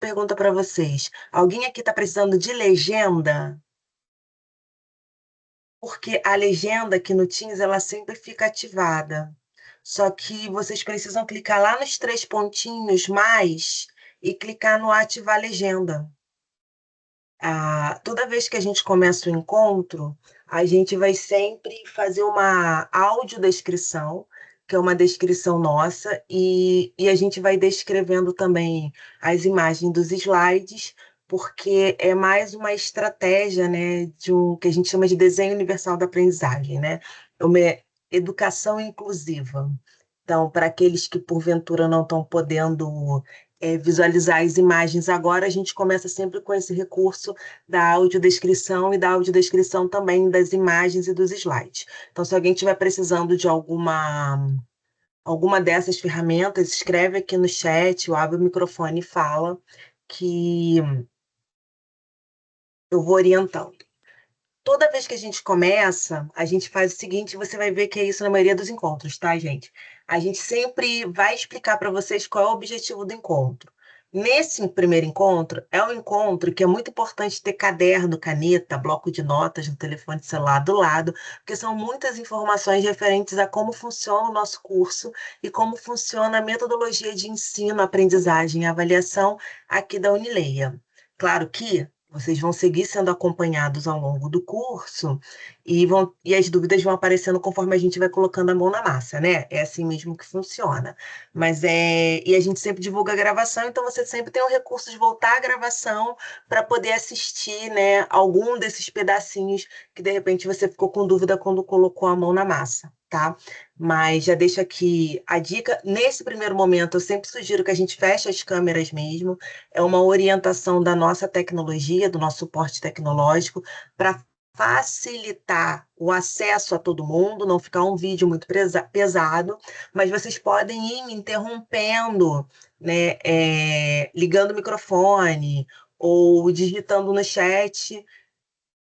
pergunta para vocês. Alguém aqui está precisando de legenda? Porque a legenda aqui no Teams, ela sempre fica ativada. Só que vocês precisam clicar lá nos 3 pontinhos mais e clicar no ativar legenda. Toda vez que a gente começa o encontro, a gente vai sempre fazer uma audiodescrição, que é uma descrição nossa, e a gente vai descrevendo também as imagens dos slides, porque é mais uma estratégia, né, de um que a gente chama de desenho universal da aprendizagem, né? É uma educação inclusiva. Então, para aqueles que porventura não estão podendo visualizar as imagens agora, a gente começa sempre com esse recurso da audiodescrição e da audiodescrição também das imagens e dos slides. Então, se alguém estiver precisando de alguma dessas ferramentas, escreve aqui no chat, ou abre o microfone e fala, que eu vou orientando. Toda vez que a gente começa, a gente faz o seguinte, você vai ver que é isso na maioria dos encontros, tá, gente? A gente sempre vai explicar para vocês qual é o objetivo do encontro. Nesse primeiro encontro, é um encontro que é muito importante ter caderno, caneta, bloco de notas no telefone celular do lado, porque são muitas informações referentes a como funciona o nosso curso e como funciona a metodologia de ensino, aprendizagem e avaliação aqui da Unileia. Claro que vocês vão seguir sendo acompanhados ao longo do curso e as dúvidas vão aparecendo conforme a gente vai colocando a mão na massa, né? É assim mesmo que funciona. E a gente sempre divulga a gravação, então você sempre tem o recurso de voltar à gravação para poder assistir, né, algum desses pedacinhos que de repente você ficou com dúvida quando colocou a mão na massa, tá? Mas já deixo aqui a dica. Nesse primeiro momento, eu sempre sugiro que a gente feche as câmeras mesmo. É uma orientação da nossa tecnologia, do nosso suporte tecnológico, para facilitar o acesso a todo mundo, não ficar um vídeo muito pesado, mas vocês podem ir me interrompendo, né, ligando o microfone ou digitando no chat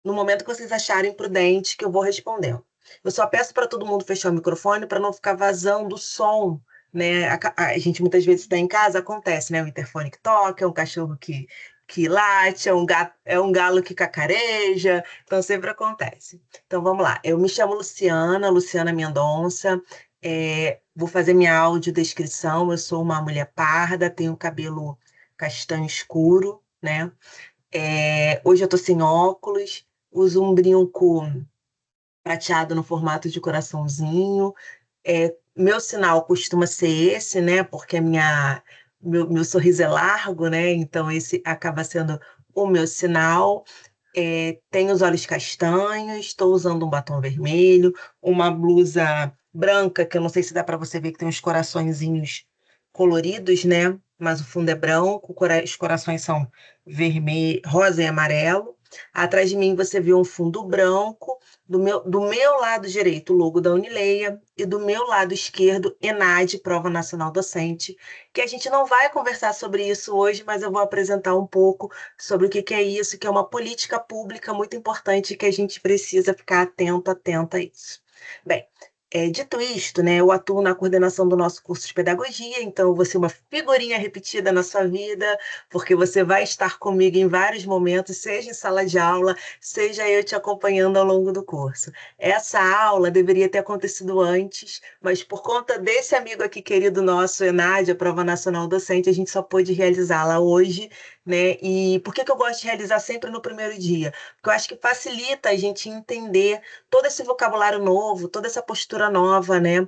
no momento que vocês acharem prudente que eu vou respondendo. Eu só peço para todo mundo fechar o microfone para não ficar vazando o som, né? A gente muitas vezes está em casa, acontece, né? O interfone que toca, é um cachorro que late, é um galo que cacareja, então sempre acontece. Então vamos lá. Eu me chamo Luciana Mendonça, vou fazer minha audiodescrição. Eu sou uma mulher parda, tenho cabelo castanho escuro, né? Hoje eu tô sem óculos, uso um brinco prateado no formato de coraçãozinho. Meu sinal costuma ser esse, né? Porque meu sorriso é largo, né? Então esse acaba sendo o meu sinal. Tenho os olhos castanhos, estou usando um batom vermelho, uma blusa branca, que eu não sei se dá para você ver que tem uns coraçõezinhos coloridos, né? Mas o fundo é branco, os corações são vermelho, rosa e amarelo. Atrás de mim você vê um fundo branco, do meu lado direito, o logo da Unileia, e do meu lado esquerdo, ENAD, Prova Nacional Docente, que a gente não vai conversar sobre isso hoje, mas eu vou apresentar um pouco sobre o que é isso, que é uma política pública muito importante que a gente precisa ficar atenta a isso. Bem, dito isto, né, eu atuo na coordenação do nosso curso de pedagogia, então eu vou ser uma figurinha repetida na sua vida, porque você vai estar comigo em vários momentos, seja em sala de aula, seja eu te acompanhando ao longo do curso. Essa aula deveria ter acontecido antes, mas por conta desse amigo aqui querido nosso, Enádia, Prova Nacional Docente, a gente só pôde realizá-la hoje, né? E por que eu gosto de realizar sempre no primeiro dia? Porque eu acho que facilita a gente entender todo esse vocabulário novo, toda essa postura nova, né?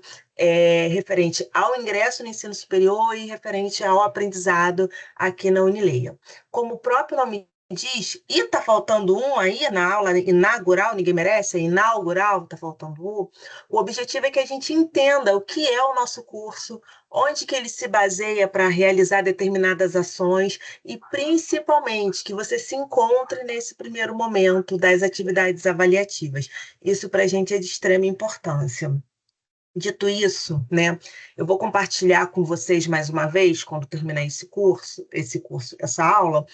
Referente ao ingresso no ensino superior e referente ao aprendizado aqui na Unileia. Como o próprio nome diz, e tá faltando um aí na aula inaugural, ninguém merece, é inaugural, tá faltando um. O objetivo é que a gente entenda o que é o nosso curso, onde que ele se baseia para realizar determinadas ações e, principalmente, que você se encontre nesse primeiro momento das atividades avaliativas. Isso para a gente é de extrema importância. Dito isso, né, eu vou compartilhar com vocês mais uma vez, quando terminar essa aula,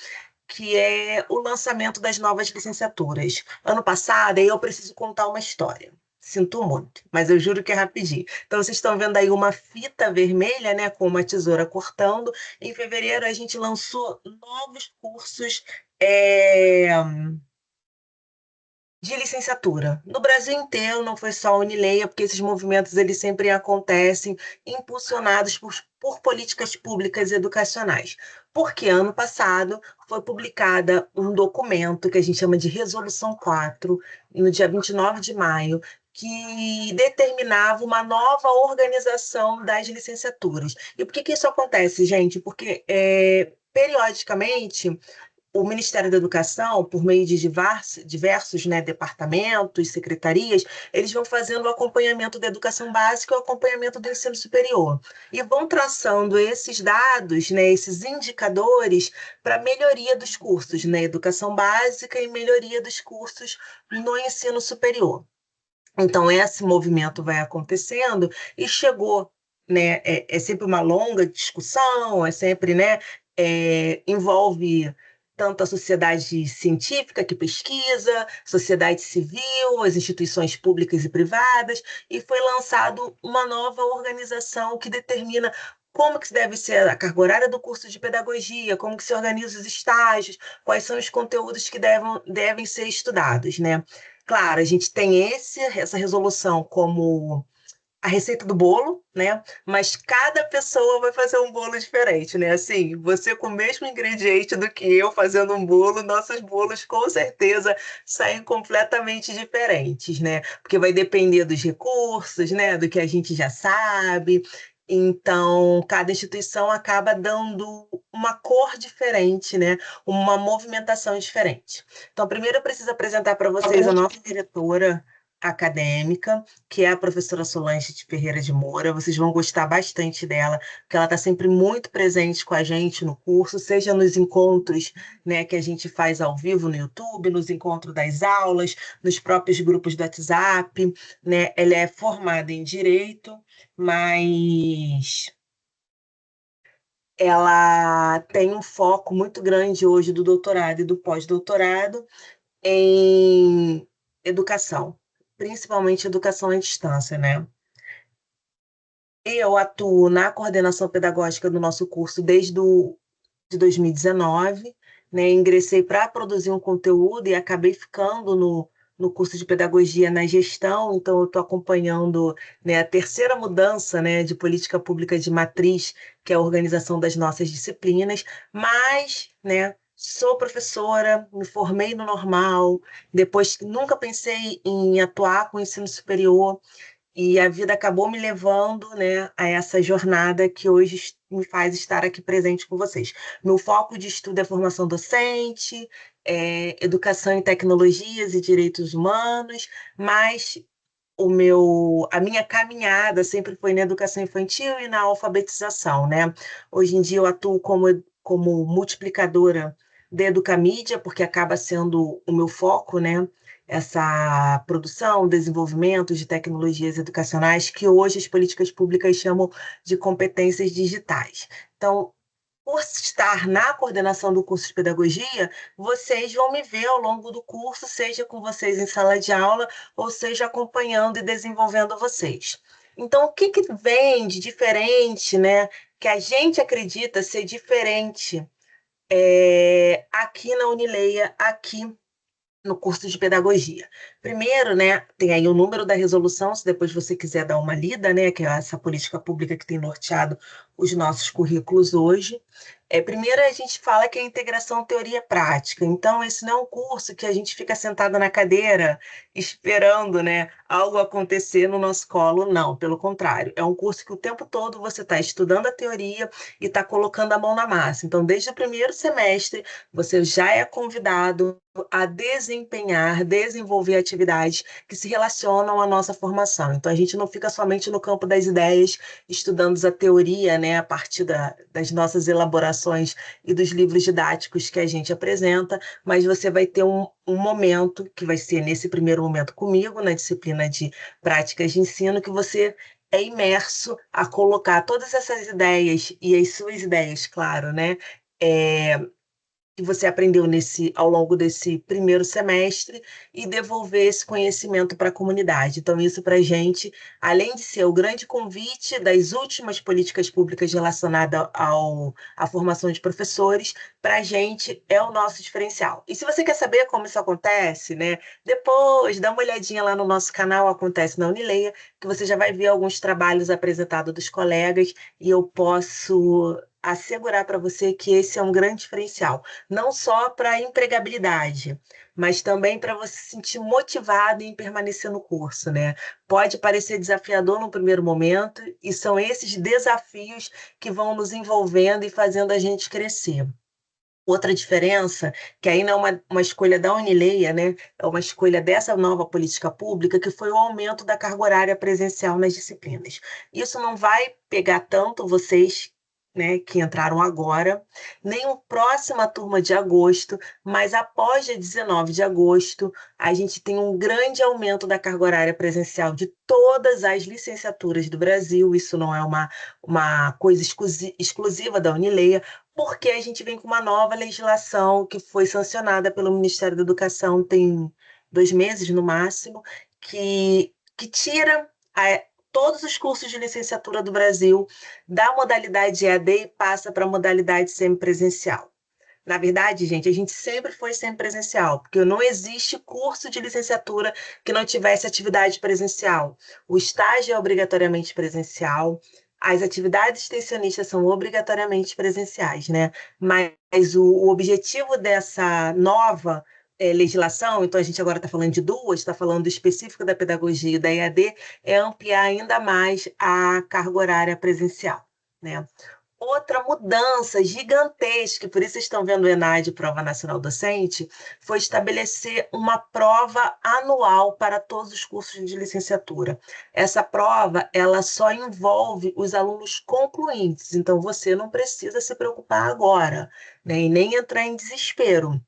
que é o lançamento das novas licenciaturas. Ano passado, aí eu preciso contar uma história. Sinto muito, mas eu juro que é rapidinho. Então, vocês estão vendo aí uma fita vermelha, né, com uma tesoura cortando. Em fevereiro, a gente lançou novos cursos é, de licenciatura. No Brasil inteiro, não foi só a Unileia, porque esses movimentos eles sempre acontecem impulsionados por políticas públicas educacionais. Porque ano passado foi publicada um documento que a gente chama de Resolução 4, no dia 29 de maio, que determinava uma nova organização das licenciaturas. E por que que isso acontece, gente? Porque periodicamente o Ministério da Educação, por meio de diversos, né, departamentos, secretarias, eles vão fazendo o acompanhamento da educação básica e o acompanhamento do ensino superior. E vão traçando esses dados, né, esses indicadores para melhoria dos cursos na educação básica e melhoria dos cursos no ensino superior. Então, esse movimento vai acontecendo e chegou, né? É sempre uma longa discussão, é sempre, né? Envolve tanto a sociedade científica que pesquisa, sociedade civil, as instituições públicas e privadas, e foi lançado uma nova organização que determina como que deve ser a carga horária do curso de pedagogia, como que se organiza os estágios, quais são os conteúdos que devem ser estudados, né? Claro, a gente tem essa resolução como a receita do bolo, né? Mas cada pessoa vai fazer um bolo diferente, né? Assim, você com o mesmo ingrediente do que eu fazendo um bolo, nossos bolos com certeza saem completamente diferentes, né? Porque vai depender dos recursos, né? Do que a gente já sabe. Então, cada instituição acaba dando uma cor diferente, né? Uma movimentação diferente. Então, primeiro eu preciso apresentar para vocês a nossa diretora acadêmica, que é a professora Solange de Ferreira de Moura. Vocês vão gostar bastante dela, porque ela está sempre muito presente com a gente no curso, seja nos encontros, né, que a gente faz ao vivo no YouTube, nos encontros das aulas, nos próprios grupos do WhatsApp, né? Ela é formada em Direito, mas ela tem um foco muito grande hoje do doutorado e do pós-doutorado em educação, principalmente educação à distância, né? Eu atuo na coordenação pedagógica do nosso curso de 2019, né? Ingressei para produzir um conteúdo e acabei ficando no curso de pedagogia na gestão, então eu estou acompanhando, né, a terceira mudança, né, de política pública de matriz, que é a organização das nossas disciplinas, mas, né, sou professora, me formei no normal, depois nunca pensei em atuar com ensino superior, e a vida acabou me levando, né, a essa jornada que hoje me faz estar aqui presente com vocês. Meu foco de estudo é formação docente, educação em tecnologias e direitos humanos, mas a minha caminhada sempre foi na educação infantil e na alfabetização, né? Hoje em dia eu atuo como multiplicadora da Educamídia, porque acaba sendo o meu foco, né? Essa produção, desenvolvimento de tecnologias educacionais que hoje as políticas públicas chamam de competências digitais. Então, por estar na coordenação do curso de pedagogia, vocês vão me ver ao longo do curso, seja com vocês em sala de aula, ou seja acompanhando e desenvolvendo vocês. Então, o que que vem de diferente, né? Que a gente acredita ser diferente aqui na Unileia, aqui no curso de pedagogia. Primeiro, né, tem aí o número da resolução, se depois você quiser dar uma lida, né, que é essa política pública que tem norteado os nossos currículos hoje. Primeiro, a gente fala que é integração teoria-prática. Então, esse não é um curso que a gente fica sentado na cadeira esperando, né, algo acontecer no nosso colo. Não, pelo contrário. É um curso que o tempo todo você está estudando a teoria e está colocando a mão na massa. Então, desde o primeiro semestre, você já é convidado a desempenhar, desenvolver atividades que se relacionam à nossa formação. Então, a gente não fica somente no campo das ideias, estudando a teoria, né, a partir das nossas elaborações e dos livros didáticos que a gente apresenta, mas você vai ter um momento, que vai ser nesse primeiro momento comigo, na disciplina de práticas de ensino, que você é imerso a colocar todas essas ideias, e as suas ideias, claro, né? que você aprendeu ao longo desse primeiro semestre e devolver esse conhecimento para a comunidade. Então, isso para a gente, além de ser o grande convite das últimas políticas públicas relacionadas à formação de professores, para a gente é o nosso diferencial. E se você quer saber como isso acontece, né, depois dá uma olhadinha lá no nosso canal Acontece na Unileia, que você já vai ver alguns trabalhos apresentados dos colegas e eu posso assegurar para você que esse é um grande diferencial, não só para a empregabilidade, mas também para você se sentir motivado em permanecer no curso, né? Pode parecer desafiador no primeiro momento, e são esses desafios que vão nos envolvendo e fazendo a gente crescer. Outra diferença, que aí não é uma escolha da Unileia, né? É uma escolha dessa nova política pública, que foi o aumento da carga horária presencial nas disciplinas. Isso não vai pegar tanto vocês, né, que entraram agora, nem a próxima turma de agosto, mas após dia 19 de agosto, a gente tem um grande aumento da carga horária presencial de todas as licenciaturas do Brasil. Isso não é uma coisa exclusiva da Unileia, porque a gente vem com uma nova legislação que foi sancionada pelo Ministério da Educação tem 2 meses no máximo, que tira todos os cursos de licenciatura do Brasil da modalidade EAD e passa para a modalidade semipresencial. Na verdade, gente, a gente sempre foi semipresencial, porque não existe curso de licenciatura que não tivesse atividade presencial. O estágio é obrigatoriamente presencial, as atividades extensionistas são obrigatoriamente presenciais, né? Mas o objetivo dessa nova legislação, então a gente agora está falando de duas, está falando do específico da pedagogia e da EAD, é ampliar ainda mais a carga horária presencial, né? Outra mudança gigantesca, e por isso vocês estão vendo o ENAD, Prova Nacional Docente, foi estabelecer uma prova anual para todos os cursos de licenciatura. Essa prova, ela só envolve os alunos concluintes, então você não precisa se preocupar agora, né, e nem entrar em desespero.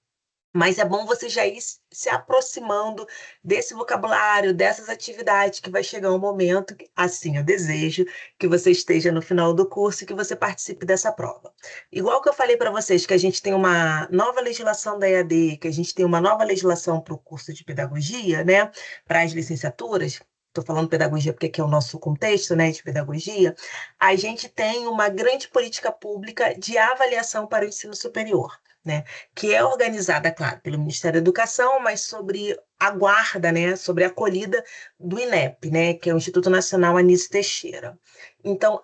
Mas é bom você já ir se aproximando desse vocabulário, dessas atividades, que vai chegar um momento, assim, eu desejo que você esteja no final do curso e que você participe dessa prova. Igual que eu falei para vocês que a gente tem uma nova legislação da EAD, que a gente tem uma nova legislação para o curso de pedagogia, né, para as licenciaturas, estou falando pedagogia porque aqui é o nosso contexto, né, de pedagogia, a gente tem uma grande política pública de avaliação para o ensino superior, né, que é organizada, claro, pelo Ministério da Educação, mas sobre a guarda, né, sobre a acolhida do INEP, né, que é o Instituto Nacional Anísio Teixeira. Então,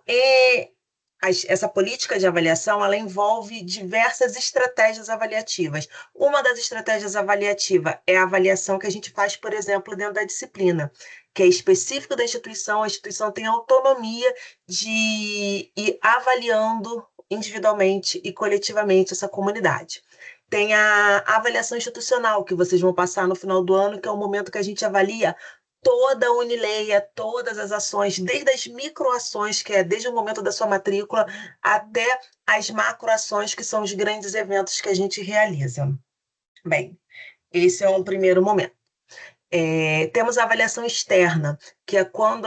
essa política de avaliação, ela envolve diversas estratégias avaliativas. Uma das estratégias avaliativas é a avaliação que a gente faz, por exemplo, dentro da disciplina, que é específico da instituição, a instituição tem autonomia de ir avaliando individualmente e coletivamente essa comunidade. Tem a avaliação institucional, que vocês vão passar no final do ano, que é o momento que a gente avalia toda a Unileia, todas as ações, desde as microações, que é desde o momento da sua matrícula, até as macroações, que são os grandes eventos que a gente realiza. Bem, esse é um primeiro momento. Temos a avaliação externa, que é quando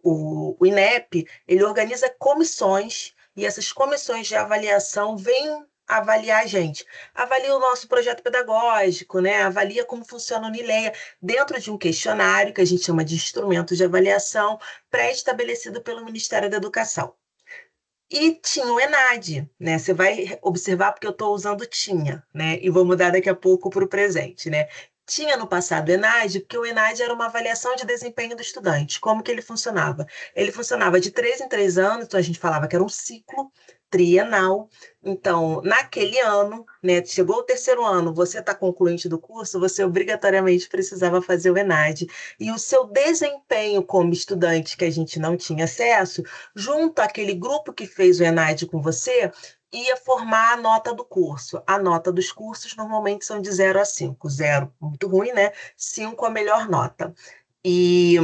o INEP, ele organiza comissões, e essas comissões de avaliação vêm avaliar a gente. Avalia o nosso projeto pedagógico, né? Avalia como funciona a Unileia, dentro de um questionário, que a gente chama de instrumento de avaliação, pré-estabelecido pelo Ministério da Educação. E tinha o ENAD, né? Você vai observar porque eu estou usando tinha, né? E vou mudar daqui a pouco para o presente, né? Tinha no passado o ENAD, porque o ENAD era uma avaliação de desempenho do estudante. Como que ele funcionava? Ele funcionava de 3 em 3 anos, então a gente falava que era um ciclo trienal. Então, naquele ano, né, chegou o terceiro ano, você está concluinte do curso, você obrigatoriamente precisava fazer o ENAD. E o seu desempenho como estudante, que a gente não tinha acesso, junto àquele grupo que fez o ENAD com você, ia formar a nota do curso. A nota dos cursos normalmente são de 0 a 5. 0, muito ruim, né? 5, a melhor nota. E,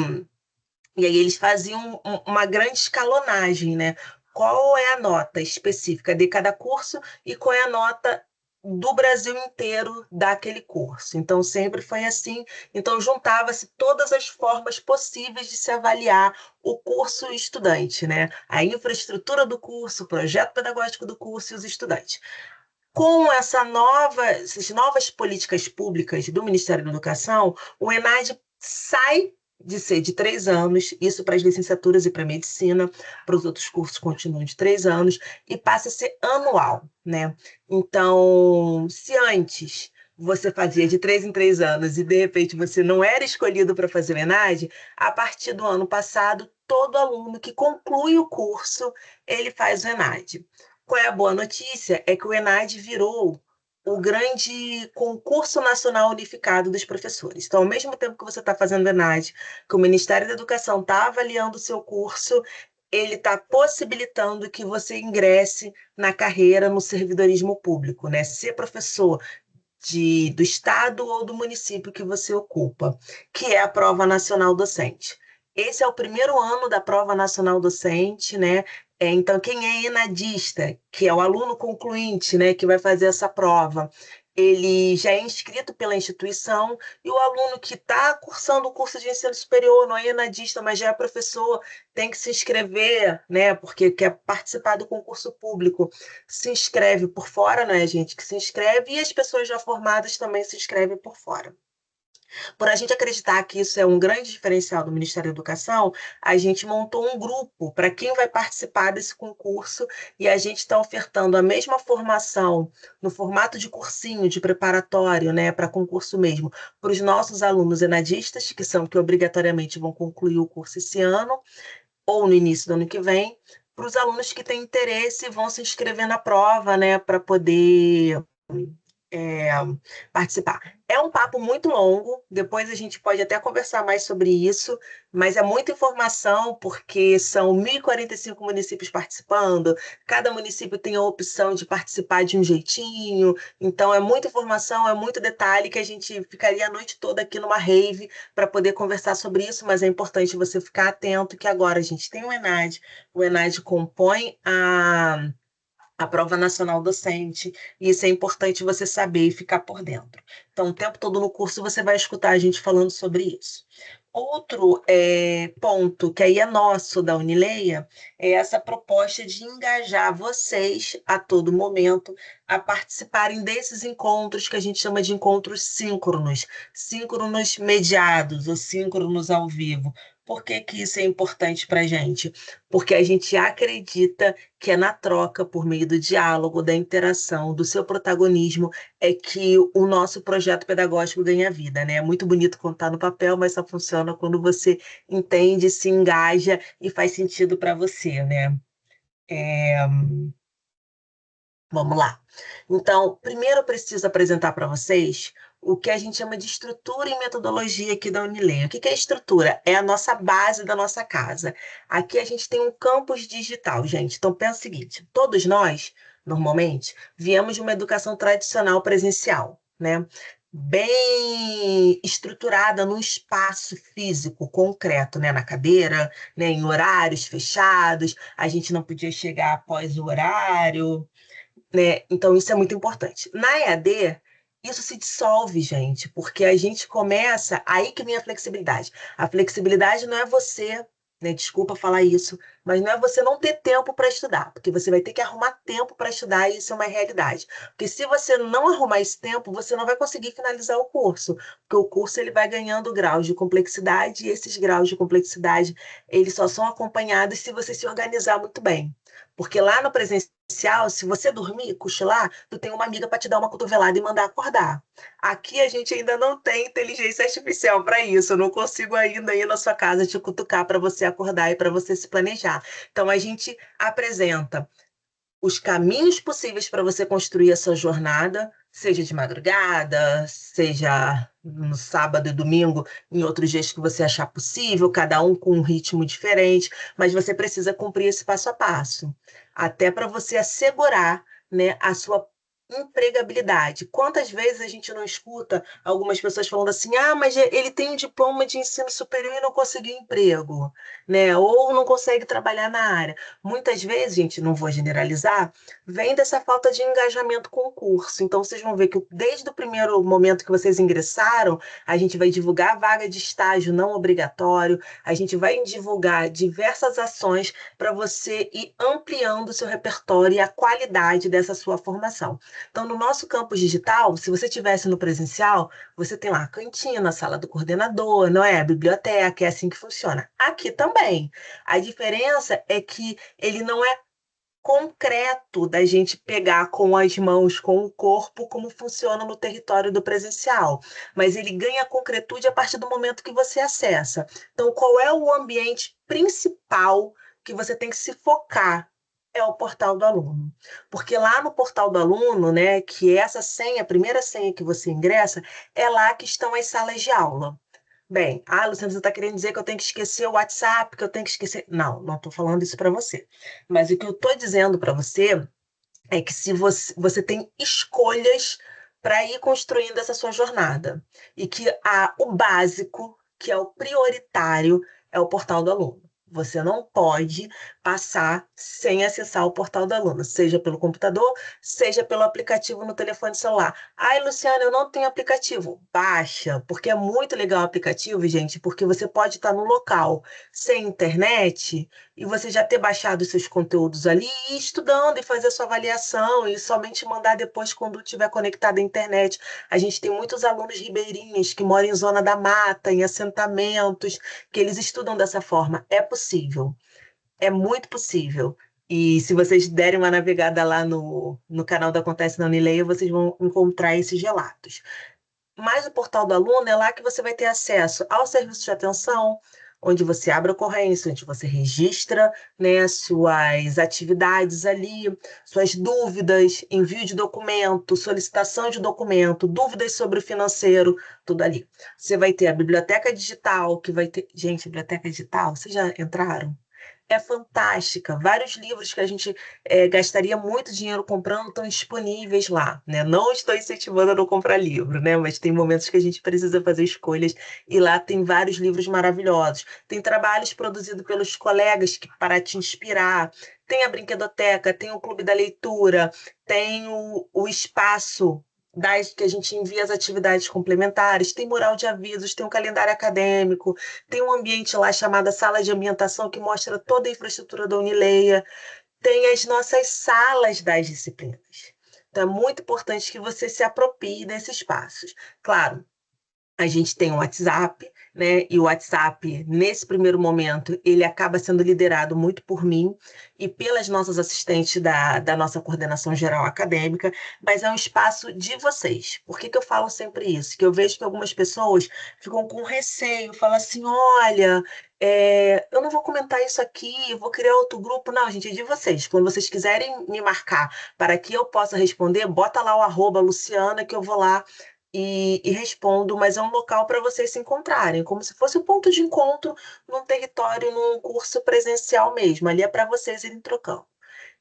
e aí eles faziam uma grande escalonagem, né? Qual é a nota específica de cada curso e qual é a nota do Brasil inteiro daquele curso. Então, sempre foi assim. Então, juntava-se todas as formas possíveis de se avaliar o curso estudante, né? A infraestrutura do curso, o projeto pedagógico do curso e os estudantes. Com essas novas políticas públicas do Ministério da Educação, o ENAD sai de ser de 3 anos, isso para as licenciaturas e para a medicina, para os outros cursos continuam de 3 anos, e passa a ser anual, né? Então, se antes você fazia de 3 em 3 anos e de repente você não era escolhido para fazer o ENAD, a partir do ano passado, todo aluno que conclui o curso, ele faz o ENAD. Qual é a boa notícia? É que o ENAD virou o grande concurso nacional unificado dos professores. Então, ao mesmo tempo que você está fazendo o ENAD, que o Ministério da Educação está avaliando o seu curso, ele está possibilitando que você ingresse na carreira no servidorismo público, né? Ser professor do estado ou do município que você ocupa, que é a Prova Nacional Docente. Esse é o primeiro ano da Prova Nacional Docente, né? Então, quem é enadista, que é o aluno concluinte, né, que vai fazer essa prova, ele já é inscrito pela instituição, e o aluno que está cursando o curso de ensino superior, não é enadista, mas já é professor, tem que se inscrever, né, porque quer participar do concurso público, se inscreve por fora, não é a gente que se inscreve, e as pessoas já formadas também se inscrevem por fora. Por a gente acreditar que isso é um grande diferencial do Ministério da Educação, a gente montou um grupo para quem vai participar desse concurso, e a gente está ofertando a mesma formação no formato de cursinho, de preparatório, né, para concurso mesmo, para os nossos alunos enadistas, que obrigatoriamente vão concluir o curso esse ano, ou no início do ano que vem, para os alunos que têm interesse e vão se inscrever na prova, né, para poder é, participar. É um papo muito longo, depois a gente pode até conversar mais sobre isso, mas é muita informação, porque são 1.045 municípios participando, cada município tem a opção de participar de um jeitinho, então é muita informação, é muito detalhe, que a gente ficaria a noite toda aqui numa rave para poder conversar sobre isso, mas é importante você ficar atento que agora a gente tem o ENAD compõe a Prova Nacional Docente, e isso é importante você saber e ficar por dentro. Então, o tempo todo no curso você vai escutar a gente falando sobre isso. Outro ponto, que aí é nosso da Unileia, é essa proposta de engajar vocês a todo momento a participarem desses encontros que a gente chama de encontros síncronos, síncronos mediados ou síncronos ao vivo. Por que que isso é importante para a gente? Porque a gente acredita que é na troca, por meio do diálogo, da interação, do seu protagonismo, é que o nosso projeto pedagógico ganha vida, né? É muito bonito contar no papel, mas só funciona quando você entende, se engaja e faz sentido para você, né? É, Vamos lá. Então, primeiro eu preciso apresentar para vocês o que a gente chama de estrutura e metodologia aqui da Unileia. O que é estrutura? É a nossa base da nossa casa. Aqui a gente tem um campus digital, gente. Então, pensa o seguinte: todos nós, normalmente, viemos de uma educação tradicional presencial, né? Bem estruturada num espaço físico concreto, né? Na cadeira, né? Em horários fechados, a gente não podia chegar após o horário, né? Então, isso é muito importante. Na EAD, isso se dissolve, gente, porque a gente começa. Aí que vem a flexibilidade. A flexibilidade não é você, né? Desculpa falar isso, mas não é você não ter tempo para estudar, porque você vai ter que arrumar tempo para estudar, e isso é uma realidade. Porque se você não arrumar esse tempo, você não vai conseguir finalizar o curso, porque o curso ele vai ganhando graus de complexidade, e esses graus de complexidade eles só são acompanhados se você se organizar muito bem. Porque lá no presencial, se você dormir, cochilar, tu tem uma amiga para te dar uma cotovelada e mandar acordar. Aqui a gente ainda não tem inteligência artificial para isso. Eu não consigo ainda ir na sua casa te cutucar para você acordar e para você se planejar. Então a gente apresenta os caminhos possíveis para você construir a sua jornada, seja de madrugada, seja no sábado e domingo, em outros dias que você achar possível, cada um com um ritmo diferente, mas você precisa cumprir esse passo a passo, até para você assegurar, né, a sua empregabilidade. Quantas vezes a gente não escuta algumas pessoas falando assim: ah, mas ele tem um diploma de ensino superior e não conseguiu emprego, né? Ou não consegue trabalhar na área. Muitas vezes, gente, não vou generalizar, vem dessa falta de engajamento com o curso. Então, vocês vão ver que desde o primeiro momento que vocês ingressaram, a gente vai divulgar a vaga de estágio não obrigatório, a gente vai divulgar diversas ações para você ir ampliando o seu repertório e a qualidade dessa sua formação. Então, no nosso campus digital, se você tivesse no presencial, você tem lá a cantina, a sala do coordenador, não é? A biblioteca, é assim que funciona. Aqui também. A diferença é que ele não é concreto da gente pegar com as mãos, com o corpo, como funciona no território do presencial. Mas ele ganha concretude a partir do momento que você acessa. Então, qual é o ambiente principal que você tem que se focar? É o portal do aluno. Porque lá no portal do aluno, né, que é essa senha, a primeira senha que você ingressa, é lá que estão as salas de aula. Bem, Luciana, você está querendo dizer que eu tenho que esquecer o WhatsApp, que eu tenho que esquecer. Não, não estou falando isso para você. Mas o que eu estou dizendo para você é que se você tem escolhas para ir construindo essa sua jornada. E que o básico, que é o prioritário, é o portal do aluno. Você não pode passar sem acessar o portal do aluno, seja pelo computador, seja pelo aplicativo no telefone celular. Ai, Luciana, eu não tenho aplicativo. Baixa, porque é muito legal o aplicativo, gente, porque você pode estar no local sem internet e você já ter baixado os seus conteúdos ali e ir estudando e fazer a sua avaliação e somente mandar depois quando estiver conectado à internet. A gente tem muitos alunos ribeirinhos que moram em zona da mata, em assentamentos, que eles estudam dessa forma. É possível, é muito possível. E se vocês derem uma navegada lá no canal da Acontece na Unileia, vocês vão encontrar esses relatos. Mas o portal do aluno é lá que você vai ter acesso ao serviço de atenção, onde você abre a ocorrência, onde você registra, né, suas atividades ali, suas dúvidas, envio de documento, solicitação de documento, dúvidas sobre o financeiro, tudo ali. Você vai ter a biblioteca digital, que vai ter. Gente, biblioteca digital, vocês já entraram? É fantástica. Vários livros que a gente gastaria muito dinheiro comprando estão disponíveis lá, né? Não estou incentivando a não comprar livro, né? Mas tem momentos que a gente precisa fazer escolhas e lá tem vários livros maravilhosos. Tem trabalhos produzidos pelos colegas para te inspirar. Tem a brinquedoteca, tem o clube da leitura, tem o espaço que a gente envia as atividades complementares, tem mural de avisos, tem um calendário acadêmico, tem um ambiente lá chamado Sala de Ambientação, que mostra toda a infraestrutura da Unileia. Tem as nossas salas das disciplinas. Então, é muito importante que você se aproprie desses espaços. Claro, a gente tem o WhatsApp, né? E o WhatsApp, nesse primeiro momento, ele acaba sendo liderado muito por mim e pelas nossas assistentes da nossa coordenação geral acadêmica, mas é um espaço de vocês. Por que eu falo sempre isso? Que eu vejo que algumas pessoas ficam com receio, falam assim: olha, eu não vou comentar isso aqui, vou criar outro grupo. Não, gente, é de vocês. Quando vocês quiserem me marcar para que eu possa responder, bota lá o @Luciana que eu vou lá e respondo, mas é um local para vocês se encontrarem, como se fosse um ponto de encontro num território, num curso presencial mesmo. Ali é para vocês irem trocando.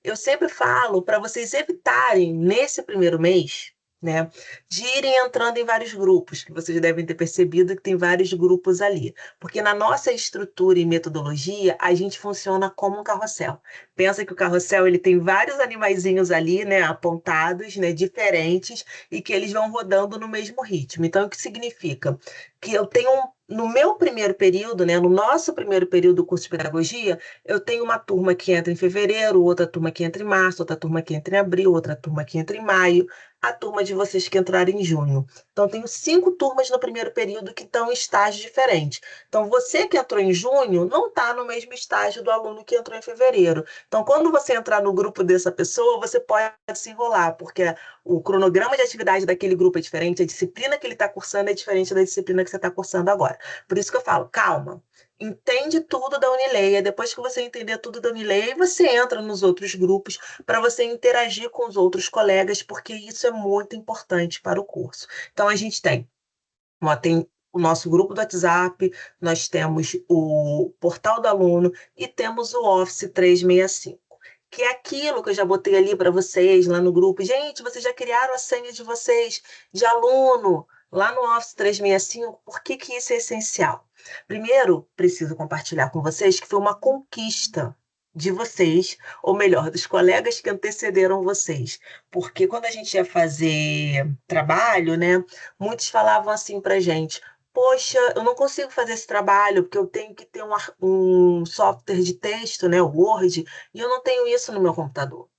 Eu sempre falo para vocês evitarem, nesse primeiro mês, né, de irem entrando em vários grupos, que vocês devem ter percebido que tem vários grupos ali. Porque na nossa estrutura e metodologia, a gente funciona como um carrossel. Pensa que o carrossel ele tem vários animaizinhos ali, né, apontados, né, diferentes, e que eles vão rodando no mesmo ritmo. Então, o que significa? Que eu tenho no meu primeiro período, né, no nosso primeiro período do curso de pedagogia, eu tenho uma turma que entra em fevereiro, outra turma que entra em março, outra turma que entra em abril, outra turma que entra em maio, a turma de vocês que entrarem em junho. Então, tenho 5 turmas no primeiro período que estão em estágios diferentes. Então, você que entrou em junho não está no mesmo estágio do aluno que entrou em fevereiro. Então, quando você entrar no grupo dessa pessoa, você pode se enrolar, porque o cronograma de atividade daquele grupo é diferente, a disciplina que ele está cursando é diferente da disciplina que você está cursando agora. Por isso que eu falo, calma, entende tudo da Unileia. Depois que você entender tudo da Unileia, você entra nos outros grupos para você interagir com os outros colegas, porque isso é muito importante para o curso. Então, a gente tem o nosso grupo do WhatsApp, nós temos o portal do aluno e temos o Office 365. Que é aquilo que eu já botei ali para vocês lá no grupo. Gente, vocês já criaram a senha de vocês de aluno lá no Office 365. Por que que isso é essencial? Primeiro, preciso compartilhar com vocês que foi uma conquista de vocês, ou melhor, dos colegas que antecederam vocês. Porque quando a gente ia fazer trabalho, né, muitos falavam assim para gente: poxa, eu não consigo fazer esse trabalho porque eu tenho que ter um software de texto, né, o Word, e eu não tenho isso no meu computador.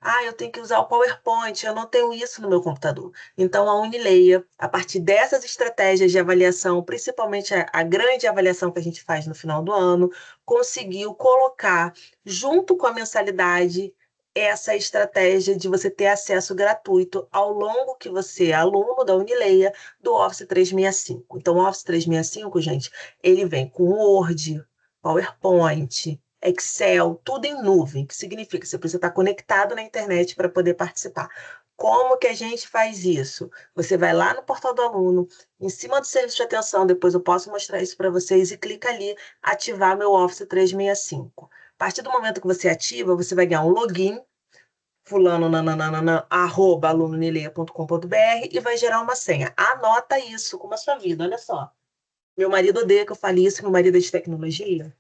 Ah, eu tenho que usar o PowerPoint, eu não tenho isso no meu computador. Então, a Unileia, a partir dessas estratégias de avaliação, principalmente a grande avaliação que a gente faz no final do ano, conseguiu colocar, junto com a mensalidade, essa estratégia de você ter acesso gratuito ao longo que você é aluno da Unileia do Office 365. Então, o Office 365, gente, ele vem com Word, PowerPoint, Excel, tudo em nuvem, que significa que você precisa estar conectado na internet para poder participar. Como que a gente faz isso? Você vai lá no portal do aluno, em cima do serviço de atenção, depois eu posso mostrar isso para vocês, e clica ali, ativar meu Office 365. A partir do momento que você ativa, você vai ganhar um login, fulano, nananana, arroba alunonileia.com.br, e vai gerar uma senha. Anota isso como a sua vida, olha só. Meu marido odeia que eu fale isso, meu marido é de tecnologia.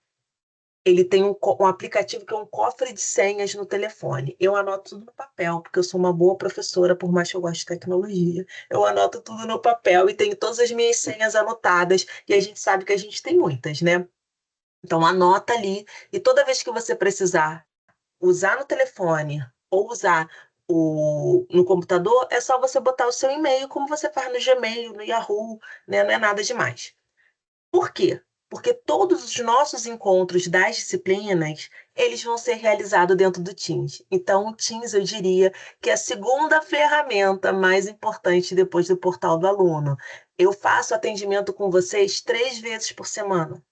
Ele tem um aplicativo que é um cofre de senhas no telefone. Eu anoto tudo no papel, porque eu sou uma boa professora, por mais que eu goste de tecnologia. Eu anoto tudo no papel e tenho todas as minhas senhas anotadas, e a gente sabe que a gente tem muitas, né? Então anota ali, e toda vez que você precisar usar no telefone ou usar no computador, é só você botar o seu e-mail, como você faz no Gmail, no Yahoo, né? Não é nada demais. Por quê? Porque todos os nossos encontros das disciplinas, eles vão ser realizados dentro do Teams. Então, o Teams, eu diria que é a segunda ferramenta mais importante depois do portal do aluno. Eu faço atendimento com vocês 3 vezes por semana.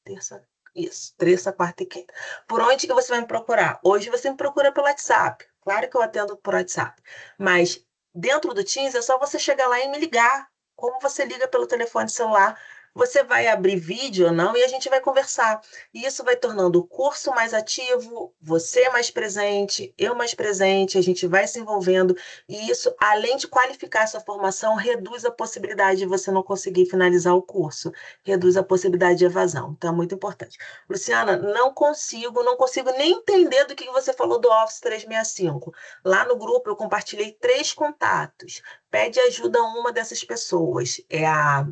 Terça, isso, terça, quarta e quinta. Por onde que você vai me procurar? Hoje você me procura pelo WhatsApp. Claro que eu atendo por WhatsApp. Mas dentro do Teams é só você chegar lá e me ligar. Como você liga pelo telefone celular, você vai abrir vídeo ou não e a gente vai conversar. E isso vai tornando o curso mais ativo, você mais presente, eu mais presente, a gente vai se envolvendo. E isso, além de qualificar a sua formação, reduz a possibilidade de você não conseguir finalizar o curso, reduz a possibilidade de evasão. Então, é muito importante. Luciana, não consigo nem entender do que você falou do Office 365. Lá no grupo eu compartilhei 3 contatos. Pede ajuda a uma dessas pessoas. É a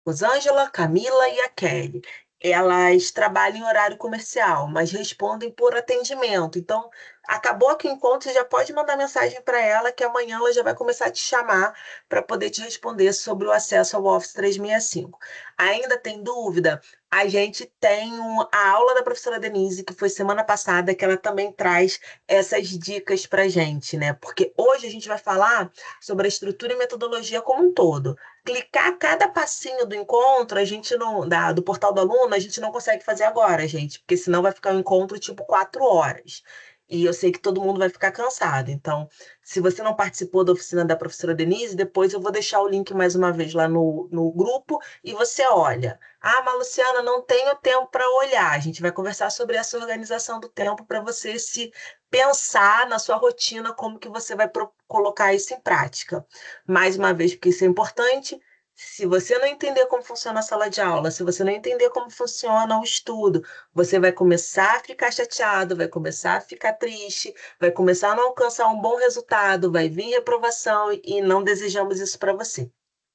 Rosângela, Camila e a Kelly. Elas trabalham em horário comercial, mas respondem por atendimento. Então, acabou aqui o encontro, você já pode mandar mensagem para ela, que amanhã ela já vai começar a te chamar para poder te responder sobre o acesso ao Office 365. Ainda tem dúvida? A gente tem a aula da professora Denise, que foi semana passada, que ela também traz essas dicas para a gente, né? Porque hoje a gente vai falar sobre a estrutura e metodologia como um todo. Clicar cada passinho do encontro, a gente não, do portal do aluno, a gente não consegue fazer agora, gente, porque senão vai ficar um encontro tipo 4 horas. E eu sei que todo mundo vai ficar cansado. Então, se você não participou da oficina da professora Denise, depois eu vou deixar o link mais uma vez lá no grupo e você olha. Ah, mas Luciana, não tenho tempo para olhar. A gente vai conversar sobre essa organização do tempo para você se pensar na sua rotina como que você vai colocar isso em prática. Mais uma vez, porque isso é importante. Se você não entender como funciona a sala de aula, se você não entender como funciona o estudo, você vai começar a ficar chateado, vai começar a ficar triste, vai começar a não alcançar um bom resultado, vai vir reprovação e não desejamos isso para você.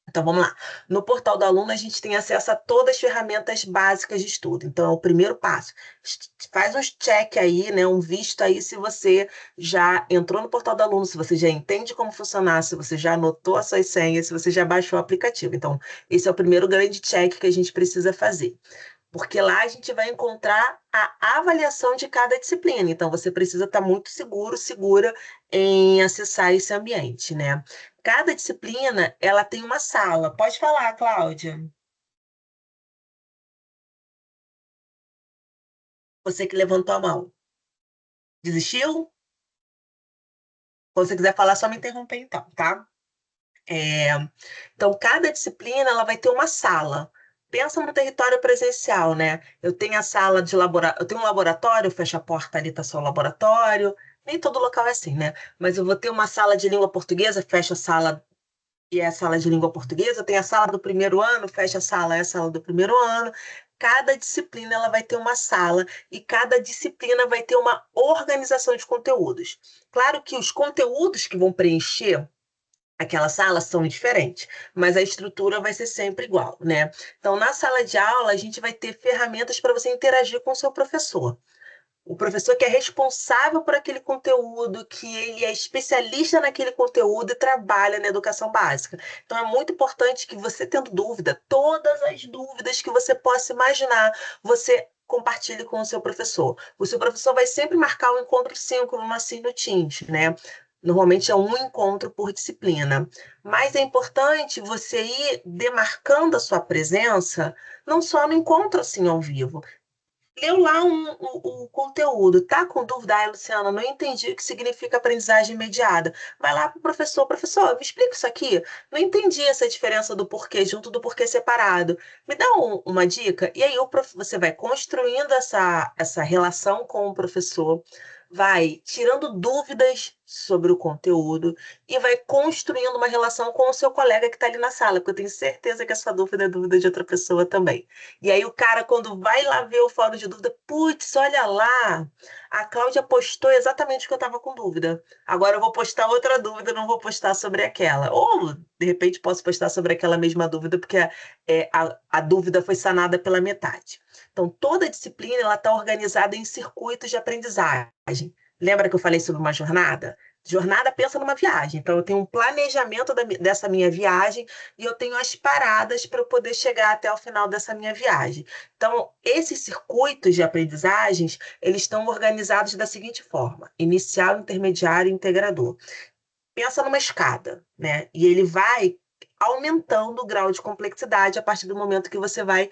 Então, vamos lá. No portal do aluno, a gente tem acesso a todas as ferramentas básicas de estudo. Então, é o primeiro passo. Faz um check aí, né, um visto aí se você já entrou no portal do aluno, se você já entende como funcionar, se você já anotou as suas senhas, se você já baixou o aplicativo. Então, esse é o primeiro grande check que a gente precisa fazer. Porque lá a gente vai encontrar a avaliação de cada disciplina. Então, você precisa estar muito seguro, segura em acessar esse ambiente, né? Cada disciplina, ela tem uma sala. Pode falar, Cláudia. Você que levantou a mão. Desistiu? Se você quiser falar, só me interromper então, tá? É, Então, cada disciplina ela vai ter uma sala. Pensa no território presencial, né? Eu tenho a sala de laboratório, eu tenho um laboratório, fecha a porta ali, tá só o laboratório. Nem todo local é assim, né? Mas eu vou ter uma sala de língua portuguesa, fecha a sala e é a sala de língua portuguesa, tem a sala do primeiro ano, fecha a sala, é a sala do primeiro ano. Cada disciplina ela vai ter uma sala e cada disciplina vai ter uma organização de conteúdos. Claro que os conteúdos que vão preencher aquelas salas são diferentes, mas a estrutura vai ser sempre igual, né? Então, na sala de aula, a gente vai ter ferramentas para você interagir com o seu professor. O professor que é responsável por aquele conteúdo, que ele é especialista naquele conteúdo e trabalha na educação básica. Então, é muito importante que você, tendo dúvida, todas as dúvidas que você possa imaginar, você compartilhe com o seu professor. O seu professor vai sempre marcar um encontro síncrono assim no Teams, né? Normalmente é um encontro por disciplina. Mas é importante você ir demarcando a sua presença, não só no encontro assim ao vivo, leu lá o conteúdo, tá com dúvida? Ai, Luciana, não entendi o que significa aprendizagem mediada. Vai lá para o professor, professor, me explica isso aqui. Não entendi essa diferença do porquê junto do porquê separado. Me dá uma dica? E aí você vai construindo essa relação com o professor, vai tirando dúvidas sobre o conteúdo e vai construindo uma relação com o seu colega que está ali na sala, porque eu tenho certeza que a sua dúvida é dúvida de outra pessoa também. E aí o cara, quando vai lá ver o fórum de dúvida, putz, olha lá, a Cláudia postou exatamente o que eu estava com dúvida. Agora eu vou postar outra dúvida, não vou postar sobre aquela. Ou, de repente, posso postar sobre aquela mesma dúvida, porque a dúvida foi sanada pela metade. Então, toda disciplina ela está organizada em circuitos de aprendizagem. Lembra que eu falei sobre uma jornada? Jornada pensa numa viagem. Então, eu tenho um planejamento dessa minha viagem e eu tenho as paradas para eu poder chegar até o final dessa minha viagem. Então, esses circuitos de aprendizagens, eles estão organizados da seguinte forma: inicial, intermediário e integrador. Pensa numa escada, né? E ele vai aumentando o grau de complexidade a partir do momento que você vai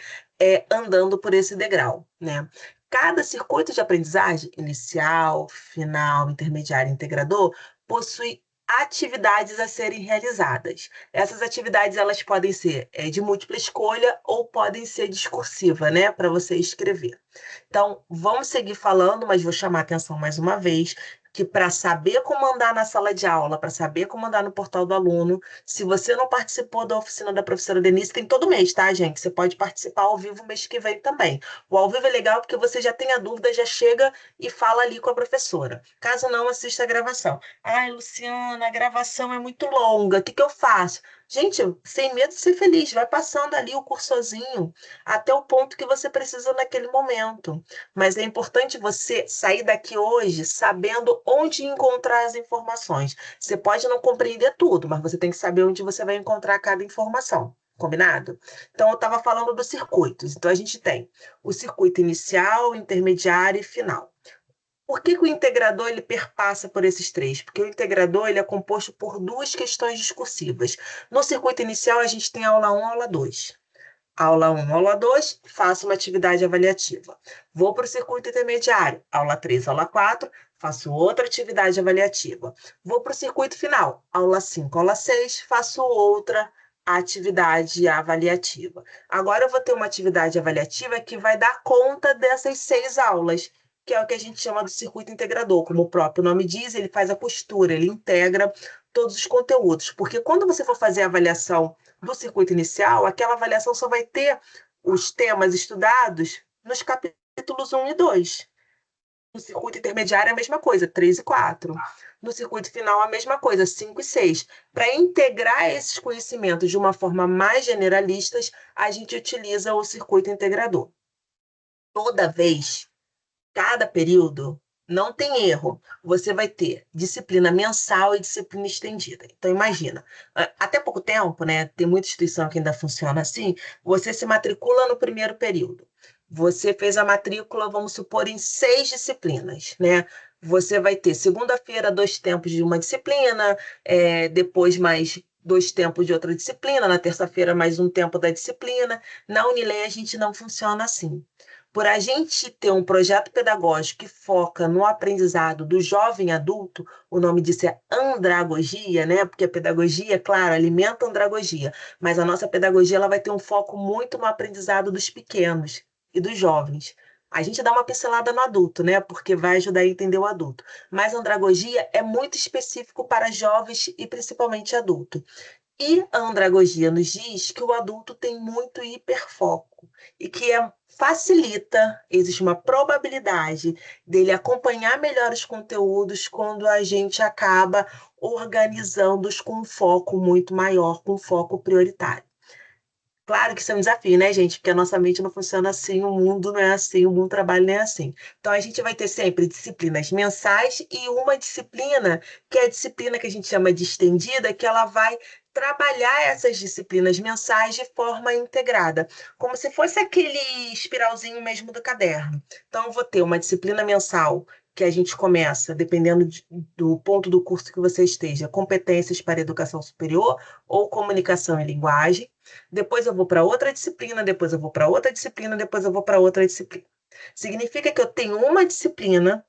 andando por esse degrau, né? Cada circuito de aprendizagem, inicial, final, intermediário e integrador, possui atividades a serem realizadas. Essas atividades elas podem ser de múltipla escolha ou podem ser discursiva, né, para você escrever. Então, vamos seguir falando, mas vou chamar a atenção mais uma vez que para saber como andar na sala de aula, para saber como andar no portal do aluno, se você não participou da oficina da professora Denise, tem todo mês, tá, gente? Você pode participar ao vivo mês que vem também. O ao vivo é legal porque você já tem a dúvida, já chega e fala ali com a professora. Caso não, assista a gravação. Ai, Luciana, a gravação é muito longa, o que que eu faço? Gente, sem medo de ser feliz, vai passando ali o cursorzinho até o ponto que você precisa naquele momento. Mas é importante você sair daqui hoje sabendo onde encontrar as informações. Você pode não compreender tudo, mas você tem que saber onde você vai encontrar cada informação. Combinado? Então, eu estava falando dos circuitos. Então, a gente tem o circuito inicial, intermediário e final. Por que que o integrador ele perpassa por esses três? Porque o integrador ele é composto por duas questões discursivas. No circuito inicial, a gente tem aula 1, aula 2. Aula 1, aula 2, faço uma atividade avaliativa. Vou para o circuito intermediário. Aula 3, aula 4, faço outra atividade avaliativa. Vou para o circuito final. Aula 5, aula 6, faço outra atividade avaliativa. Agora eu vou ter uma atividade avaliativa que vai dar conta dessas 6 aulas, que é o que a gente chama do circuito integrador. Como o próprio nome diz, ele faz a costura, ele integra todos os conteúdos. Porque quando você for fazer a avaliação do circuito inicial, aquela avaliação só vai ter os temas estudados nos capítulos 1 e 2. No circuito intermediário, a mesma coisa, 3 e 4. No circuito final, a mesma coisa, 5 e 6. Para integrar esses conhecimentos de uma forma mais generalista, a gente utiliza o circuito integrador. Toda vez, cada período, não tem erro. Você vai ter disciplina mensal e disciplina estendida. Então, imagina, até pouco tempo, né? Tem muita instituição que ainda funciona assim. Você se matricula no primeiro período. Você fez a matrícula, vamos supor, em 6 disciplinas, né? Você vai ter segunda-feira 2 tempos de uma disciplina, depois mais 2 tempos de outra disciplina, na terça-feira mais um tempo da disciplina. Na Unilem a gente não funciona assim. Por a gente ter um projeto pedagógico que foca no aprendizado do jovem adulto, o nome disso é andragogia, né? Porque a pedagogia, claro, alimenta a andragogia, mas a nossa pedagogia ela vai ter um foco muito no aprendizado dos pequenos e dos jovens. A gente dá uma pincelada no adulto, né? Porque vai ajudar a entender o adulto. Mas a andragogia é muito específico para jovens e principalmente adulto. E a andragogia nos diz que o adulto tem muito hiperfoco e que facilita, existe uma probabilidade dele acompanhar melhor os conteúdos quando a gente acaba organizando-os com um foco muito maior, com um foco prioritário. Claro que isso é um desafio, né, gente? Porque a nossa mente não funciona assim, o mundo não é assim, o mundo do trabalho não é assim. Então, a gente vai ter sempre disciplinas mensais e uma disciplina, que é a disciplina que a gente chama de estendida, que ela vai trabalhar essas disciplinas mensais de forma integrada, como se fosse aquele espiralzinho mesmo do caderno. Então, eu vou ter uma disciplina mensal que a gente começa, dependendo do ponto do curso que você esteja, competências para educação superior ou comunicação e linguagem. Depois eu vou para outra disciplina, depois eu vou para outra disciplina, depois eu vou para outra disciplina. Significa que eu tenho uma disciplina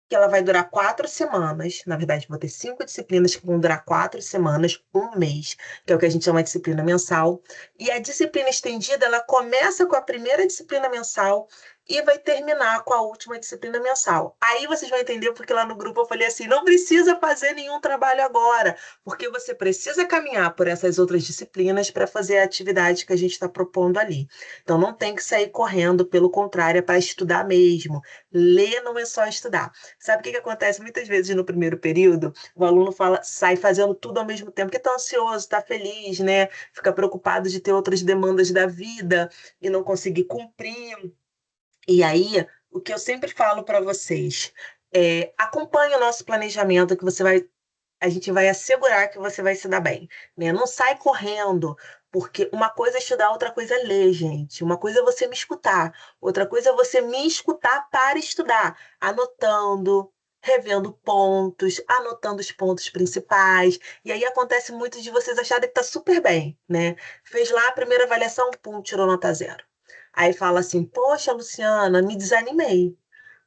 que ela vai durar 4 semanas. Na verdade, vou ter 5 disciplinas que vão durar 4 semanas, um mês, que é o que a gente chama de disciplina mensal. E a disciplina estendida, ela começa com a primeira disciplina mensal e vai terminar com a última disciplina mensal. Aí vocês vão entender porque lá no grupo eu falei assim: não precisa fazer nenhum trabalho agora, porque você precisa caminhar por essas outras disciplinas para fazer a atividade que a gente está propondo ali. Então não tem que sair correndo, pelo contrário, é para estudar mesmo. Ler não é só estudar. Sabe o que que acontece muitas vezes no primeiro período? O aluno sai fazendo tudo ao mesmo tempo, porque está ansioso, está feliz, né? Fica preocupado de ter outras demandas da vida e não conseguir cumprir. E aí, o que eu sempre falo para vocês é acompanhe o nosso planejamento que a gente vai assegurar que você vai se dar bem, né? Não sai correndo, porque uma coisa é estudar, outra coisa é ler, gente. Uma coisa é você me escutar, outra coisa é você me escutar para estudar, anotando, revendo pontos, anotando os pontos principais. E aí acontece muito de vocês acharem que está super bem, né? Fez lá a primeira avaliação, pum, tirou nota zero. Aí fala assim: poxa, Luciana, me desanimei.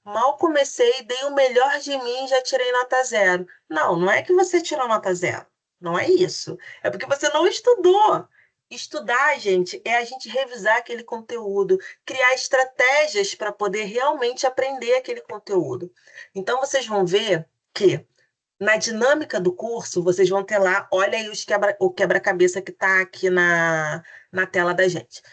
Mal comecei, dei o melhor de mim e já tirei nota zero. Não, não é que você tirou nota zero. Não é isso. É porque você não estudou. Estudar, gente, é a gente revisar aquele conteúdo, criar estratégias para poder realmente aprender aquele conteúdo. Então, vocês vão ver que na dinâmica do curso, vocês vão ter lá, olha aí o quebra-cabeça que está aqui na tela da gente.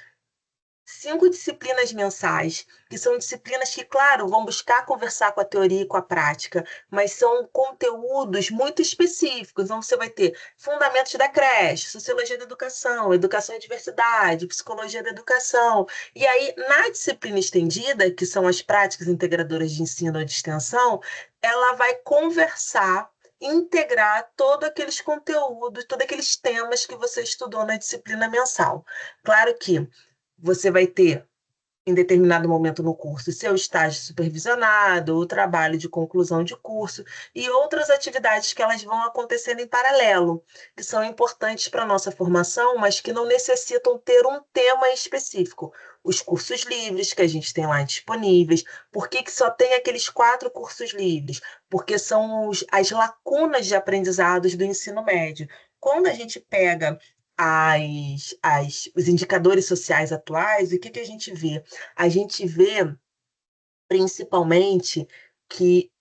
5 disciplinas mensais, que são disciplinas que, claro, vão buscar conversar com a teoria e com a prática, mas são conteúdos muito específicos. Então, você vai ter fundamentos da creche, sociologia da educação, educação e diversidade, psicologia da educação. E aí, na disciplina estendida, que são as práticas integradoras de ensino de extensão, ela vai conversar, integrar todos aqueles conteúdos, todos aqueles temas que você estudou na disciplina mensal. Claro que você vai ter, em determinado momento no curso, seu estágio supervisionado, o trabalho de conclusão de curso e outras atividades que elas vão acontecendo em paralelo, que são importantes para a nossa formação, mas que não necessitam ter um tema específico. Os cursos livres que a gente tem lá disponíveis. Por que que só tem aqueles 4 cursos livres? Porque são as lacunas de aprendizados do ensino médio. Quando a gente pega os indicadores sociais atuais, o que que a gente vê? A gente vê, principalmente, que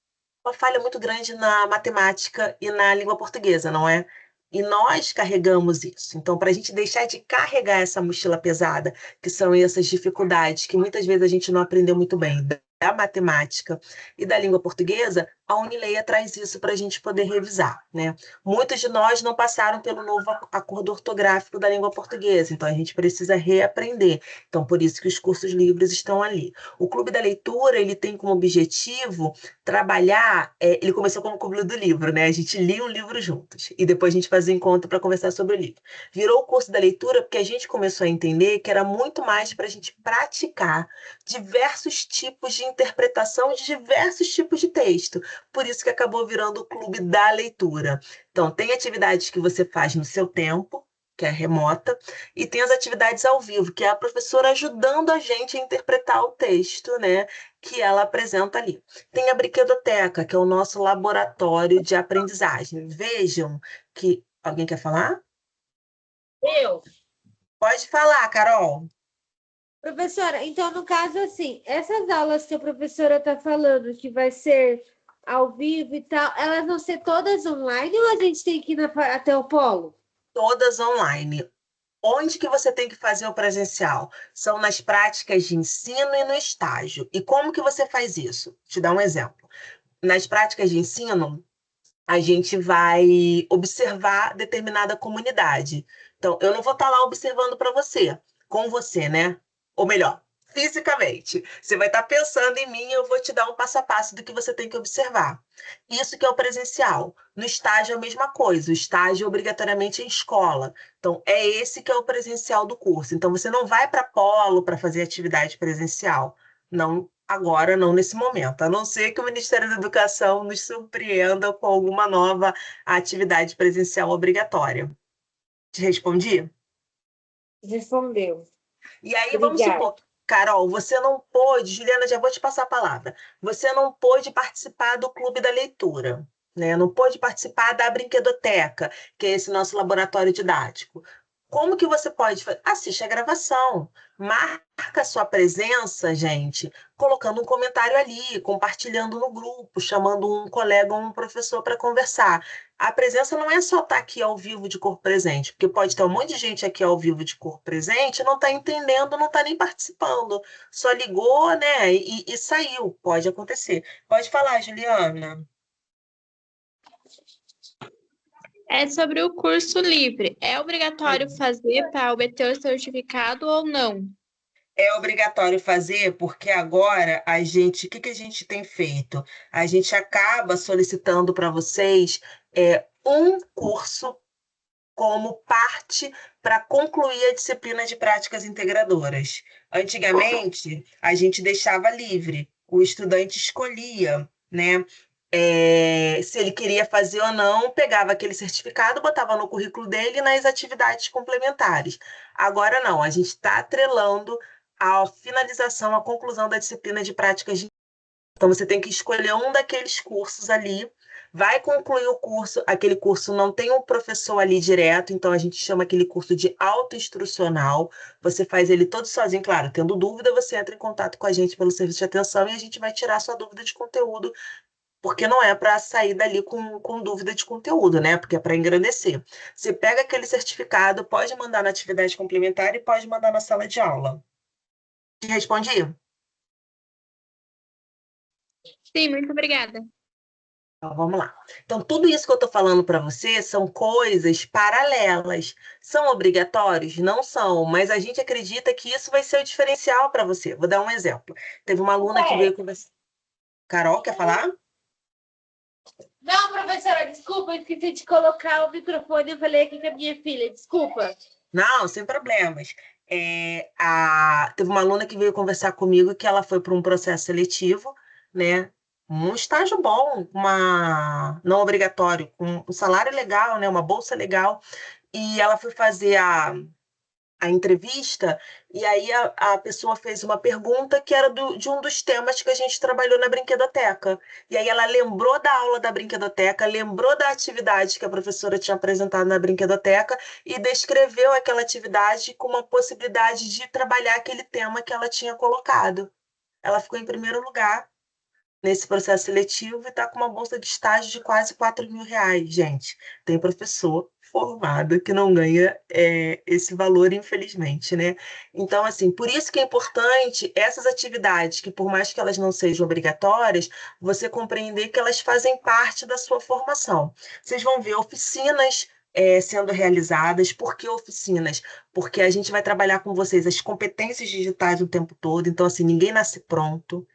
uma falha muito grande na matemática e na língua portuguesa, não é? E nós carregamos isso. Então, para a gente deixar de carregar essa mochila pesada, que são essas dificuldades que muitas vezes a gente não aprendeu muito bem, da matemática e da língua portuguesa, a Unileia traz isso para a gente poder revisar, né? Muitos de nós não passaram pelo novo acordo ortográfico da língua portuguesa, então a gente precisa reaprender. Então, por isso que os cursos livres estão ali. O Clube da Leitura, ele tem como objetivo trabalhar, ele começou como Clube do Livro, né? A gente lia um livro juntos e depois a gente fazia encontro para conversar sobre o livro. Virou o curso da leitura porque a gente começou a entender que era muito mais para a gente praticar diversos tipos de interpretação de diversos tipos de texto. Por isso que acabou virando o Clube da Leitura. Então, tem atividades que você faz no seu tempo, que é remota, e tem as atividades ao vivo, que é a professora ajudando a gente a interpretar o texto, né, que ela apresenta ali. Tem a Brinquedoteca, que é o nosso laboratório de aprendizagem. Vejam que. Alguém quer falar? Eu. Pode falar, Carol. Professora, então, no caso, assim, essas aulas que a professora está falando, que vai ser ao vivo e tal, elas vão ser todas online ou a gente tem que ir até o polo? Todas online. Onde que você tem que fazer o presencial? São nas práticas de ensino e no estágio. E como que você faz isso? Te dar um exemplo. Nas práticas de ensino, a gente vai observar determinada comunidade. Então, eu não vou estar lá observando para você, com você, né? Ou melhor, fisicamente. Você vai estar pensando em mim e eu vou te dar um passo a passo do que você tem que observar. Isso que é o presencial. No estágio é a mesma coisa. O estágio obrigatoriamente é em escola. Então, é esse que é o presencial do curso. Então, você não vai para polo para fazer atividade presencial. Não agora, não nesse momento, a não ser que o Ministério da Educação nos surpreenda com alguma nova atividade presencial obrigatória. Te respondi? Respondeu. E aí, vamos Obrigada. supor, Carol, você não pôde, Juliana, já vou te passar a palavra. Você não pôde participar do Clube da Leitura, né? Não pôde participar da brinquedoteca, que é esse nosso laboratório didático. Como que você pode fazer? Assiste a gravação, marca a sua presença, gente, colocando um comentário ali, compartilhando no grupo, chamando um colega ou um professor para conversar. A presença não é só estar aqui ao vivo de corpo presente, porque pode ter um monte de gente aqui ao vivo de corpo presente, não está entendendo, não está nem participando, só ligou, né, e saiu. Pode acontecer. Pode falar, Juliana. É sobre o curso livre. É obrigatório fazer para obter o certificado ou não? É obrigatório fazer, porque agora o que que a gente tem feito? A gente acaba solicitando para vocês um curso como parte para concluir a disciplina de práticas integradoras. Antigamente, a gente deixava livre, o estudante escolhia, né? Se ele queria fazer ou não, pegava aquele certificado, botava no currículo dele e nas atividades complementares. Agora não, a gente está atrelando a finalização, a conclusão da disciplina de práticas de. Então, você tem que escolher um daqueles cursos ali, vai concluir o curso. Aquele curso não tem um professor ali direto, então a gente chama aquele curso de autoinstrucional. Você faz ele todo sozinho, claro. Tendo dúvida, você entra em contato com a gente pelo serviço de atenção e a gente vai tirar sua dúvida de conteúdo, porque não é para sair dali com dúvida de conteúdo, né? Porque é para engrandecer. Você pega aquele certificado, pode mandar na atividade complementar e pode mandar na sala de aula. Te respondi? Sim, muito obrigada. Então, vamos lá. Então, tudo isso que eu estou falando para você são coisas paralelas. São obrigatórios? Não são, mas a gente acredita que isso vai ser o diferencial para você. Vou dar um exemplo. Teve uma aluna que veio conversar. Carol, quer falar? Não, professora, desculpa, eu esqueci de colocar o microfone. Eu falei aqui com a minha filha, desculpa. Não, sem problemas. Teve uma aluna que veio conversar comigo que ela foi para um processo seletivo, né? Um estágio bom, não obrigatório, com um salário legal, né? Uma bolsa legal. E ela foi fazer a entrevista, e aí a pessoa fez uma pergunta que era de um dos temas que a gente trabalhou na brinquedoteca. E aí ela lembrou da aula da brinquedoteca, lembrou da atividade que a professora tinha apresentado na brinquedoteca e descreveu aquela atividade com uma possibilidade de trabalhar aquele tema que ela tinha colocado. Ela ficou em primeiro lugar nesse processo seletivo e está com uma bolsa de estágio de quase R$ 4.000, gente. Tem professor formado que não ganha esse valor, infelizmente, né? Então, assim, por isso que é importante essas atividades, que por mais que elas não sejam obrigatórias, você compreender que elas fazem parte da sua formação. Vocês vão ver oficinas sendo realizadas. Por que oficinas? Porque a gente vai trabalhar com vocês as competências digitais o tempo todo, então, assim, ninguém nasce pronto.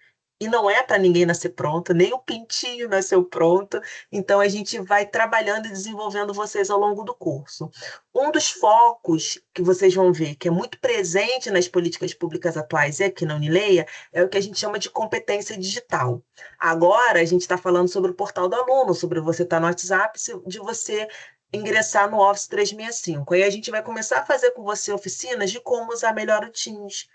E não é para ninguém nascer pronto, nem o pintinho nasceu pronto. Então, a gente vai trabalhando e desenvolvendo vocês ao longo do curso. Um dos focos que vocês vão ver, que é muito presente nas políticas públicas atuais e aqui na Unileia, é o que a gente chama de competência digital. Agora, a gente está falando sobre o portal do aluno, sobre você estar no WhatsApp, de você ingressar no Office 365. Aí a gente vai começar a fazer com você oficinas de como usar melhor o Teams.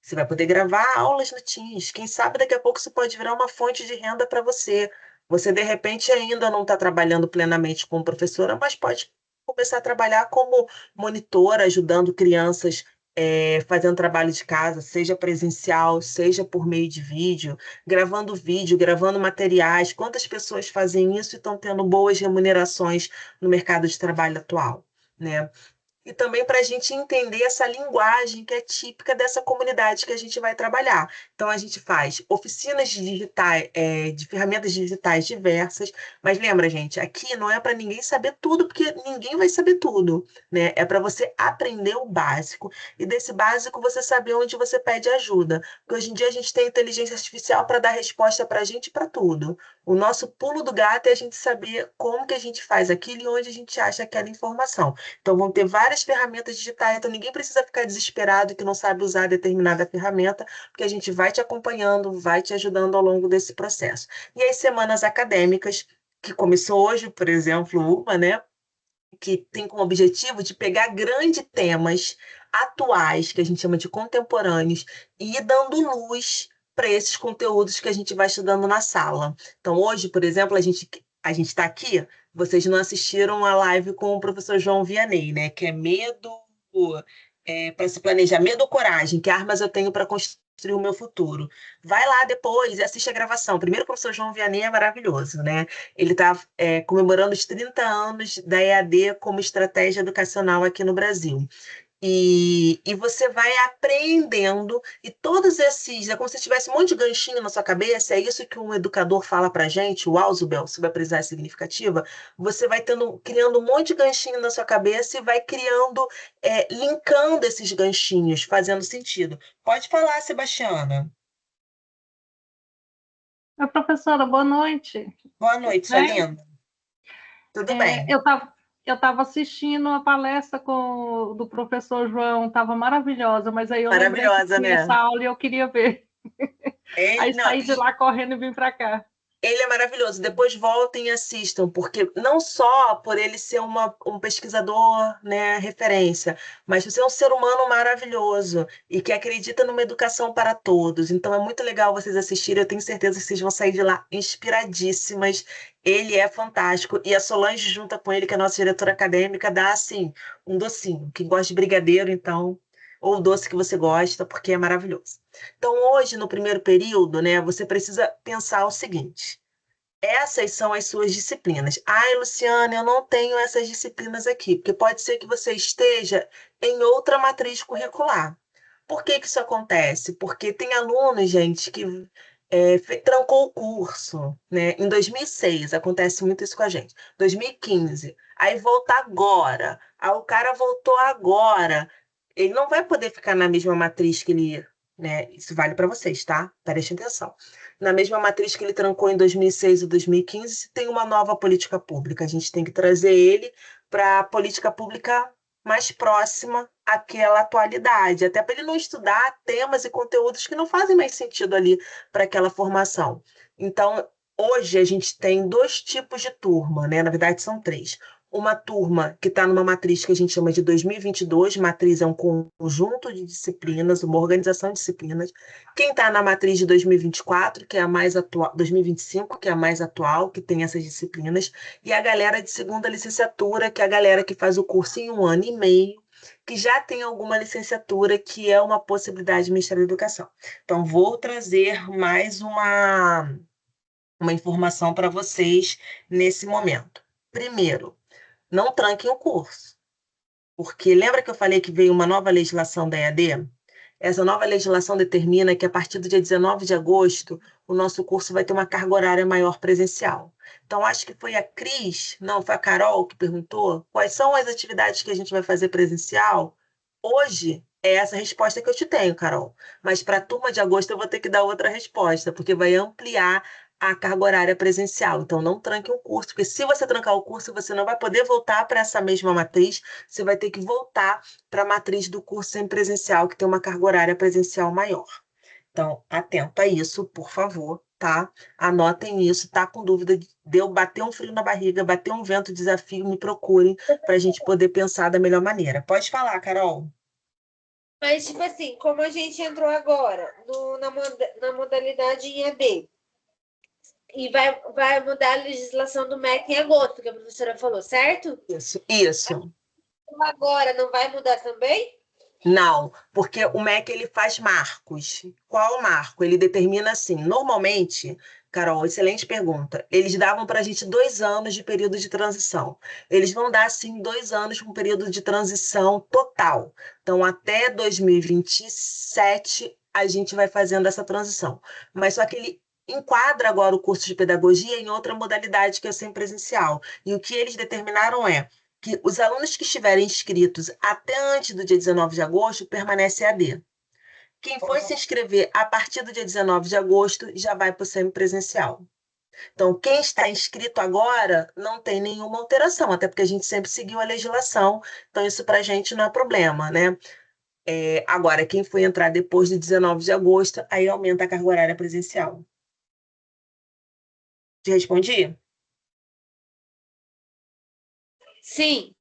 Você vai poder gravar aulas no Teams. Quem sabe daqui a pouco isso pode virar uma fonte de renda para você. Você, de repente, ainda não está trabalhando plenamente como professora, mas pode começar a trabalhar como monitora, ajudando crianças, fazendo trabalho de casa, seja presencial, seja por meio de vídeo, gravando materiais. Quantas pessoas fazem isso e estão tendo boas remunerações no mercado de trabalho atual, né? e também para a gente entender essa linguagem que é típica dessa comunidade que a gente vai trabalhar. Então, a gente faz oficinas digitais, de ferramentas digitais diversas, mas lembra, gente, aqui não é para ninguém saber tudo, porque ninguém vai saber tudo, né? É para você aprender o básico, e desse básico você saber onde você pede ajuda. Porque hoje em dia a gente tem inteligência artificial para dar resposta para a gente para tudo. O nosso pulo do gato é a gente saber como que a gente faz aquilo e onde a gente acha aquela informação. Então, vão ter várias ferramentas digitais, então ninguém precisa ficar desesperado que não sabe usar determinada ferramenta, porque a gente vai te acompanhando, vai te ajudando ao longo desse processo. E as semanas acadêmicas, que começou hoje, por exemplo, uma, né, que tem como objetivo de pegar grandes temas atuais, que a gente chama de contemporâneos, e ir dando luz para esses conteúdos que a gente vai estudando na sala. Então, hoje, por exemplo, a gente está aqui, vocês não assistiram a live com o professor João Vianney, né? Que é medo para se planejar, medo ou coragem, que armas eu tenho para construir o meu futuro. Vai lá depois e assiste a gravação. Primeiro, o professor João Vianney é maravilhoso, né? Ele está comemorando os 30 anos da EAD como estratégia educacional aqui no Brasil. E você vai aprendendo, e todos esses, é como se tivesse um monte de ganchinho na sua cabeça, é isso que um educador fala pra gente, o Ausubel, sobre aprendizagem significativa, você vai criando um monte de ganchinho na sua cabeça e vai criando, linkando esses ganchinhos, fazendo sentido. Pode falar, Sebastiana. Oi, professora, boa noite. Boa noite, sua Né? linda. Tudo bem? Eu estava assistindo a palestra do professor João, estava maravilhosa, mas aí eu lembrei que Maravilhosa, tinha essa né? aula e eu queria ver. Aí Não, saí de lá correndo e vim para cá. ele é maravilhoso. Depois voltem e assistam, porque não só por ele ser um pesquisador, né, referência, mas você é um ser humano maravilhoso e que acredita numa educação para todos. Então é muito legal vocês assistirem. Eu tenho certeza que vocês vão sair de lá inspiradíssimas. Ele é fantástico. E a Solange, junto com ele, que é a nossa diretora acadêmica, dá assim um docinho. Quem gosta de brigadeiro, então, ou o doce que você gosta, porque é maravilhoso. Então, hoje, no primeiro período, né, você precisa pensar o seguinte: essas são as suas disciplinas. Ai, Luciana, eu não tenho essas disciplinas aqui, porque pode ser que você esteja em outra matriz curricular. Por que que isso acontece? Porque tem alunos, gente, que trancou o curso, né? Em 2006, acontece muito isso com a gente. 2015, aí volta agora. Aí o cara voltou agora. Ele não vai poder ficar na mesma matriz que ele, né? Isso vale para vocês, tá? Prestem atenção. Na mesma matriz que ele trancou em 2006 e 2015, se tem uma nova política pública. A gente tem que trazer ele para a política pública mais próxima àquela atualidade, até para ele não estudar temas e conteúdos que não fazem mais sentido ali para aquela formação. Então, hoje a gente tem dois tipos de turma, né? Na verdade, são três. Uma turma que está numa matriz que a gente chama de 2022, matriz é um conjunto de disciplinas, uma organização de disciplinas. Quem está na matriz de 2024, que é a mais atual, 2025, que é a mais atual, que tem essas disciplinas, e a galera de segunda licenciatura, que é a galera que faz o curso em 1 ano e meio, que já tem alguma licenciatura, que é uma possibilidade de Ministério da Educação. Então, vou trazer mais uma informação para vocês nesse momento. Primeiro, não tranquem o curso, porque lembra que eu falei que veio uma nova legislação da EAD? Essa nova legislação determina que a partir do dia 19 de agosto, o nosso curso vai ter uma carga horária maior presencial. Então, acho que foi a Cris, não, foi a Carol que perguntou quais são as atividades que a gente vai fazer presencial. Hoje, é essa resposta que eu te tenho, Carol. Mas para a turma de agosto eu vou ter que dar outra resposta, porque vai ampliar a carga horária presencial. Então, não tranque o curso, porque se você trancar o curso, você não vai poder voltar para essa mesma matriz, você vai ter que voltar para a matriz do curso semipresencial, que tem uma carga horária presencial maior. Então, atento a isso, por favor, tá? Anotem isso, tá com dúvida, deu bater um frio na barriga, bater um vento, desafio, me procurem para a gente poder pensar da melhor maneira. Pode falar, Carol. Mas, tipo assim, como a gente entrou agora na modalidade em EAD, e vai mudar a legislação do MEC em agosto, que a professora falou, certo? Isso. Então, agora não vai mudar também? Não, porque o MEC ele faz marcos. Qual marco? Ele determina assim, normalmente Carol, excelente pergunta. Eles davam para a gente 2 anos de período de transição. Eles vão dar, sim, 2 anos com um período de transição total. Então, até 2027, a gente vai fazendo essa transição. Mas só que ele enquadra agora o curso de pedagogia em outra modalidade, que é o semipresencial. E o que eles determinaram é que os alunos que estiverem inscritos até antes do dia 19 de agosto permanece EAD. Quem for se inscrever a partir do dia 19 de agosto já vai para o semipresencial. Então, quem está inscrito agora não tem nenhuma alteração, até porque a gente sempre seguiu a legislação, então isso para a gente não é problema, né? Agora, quem for entrar depois de 19 de agosto, aí aumenta a carga horária presencial. Te respondi? Sim.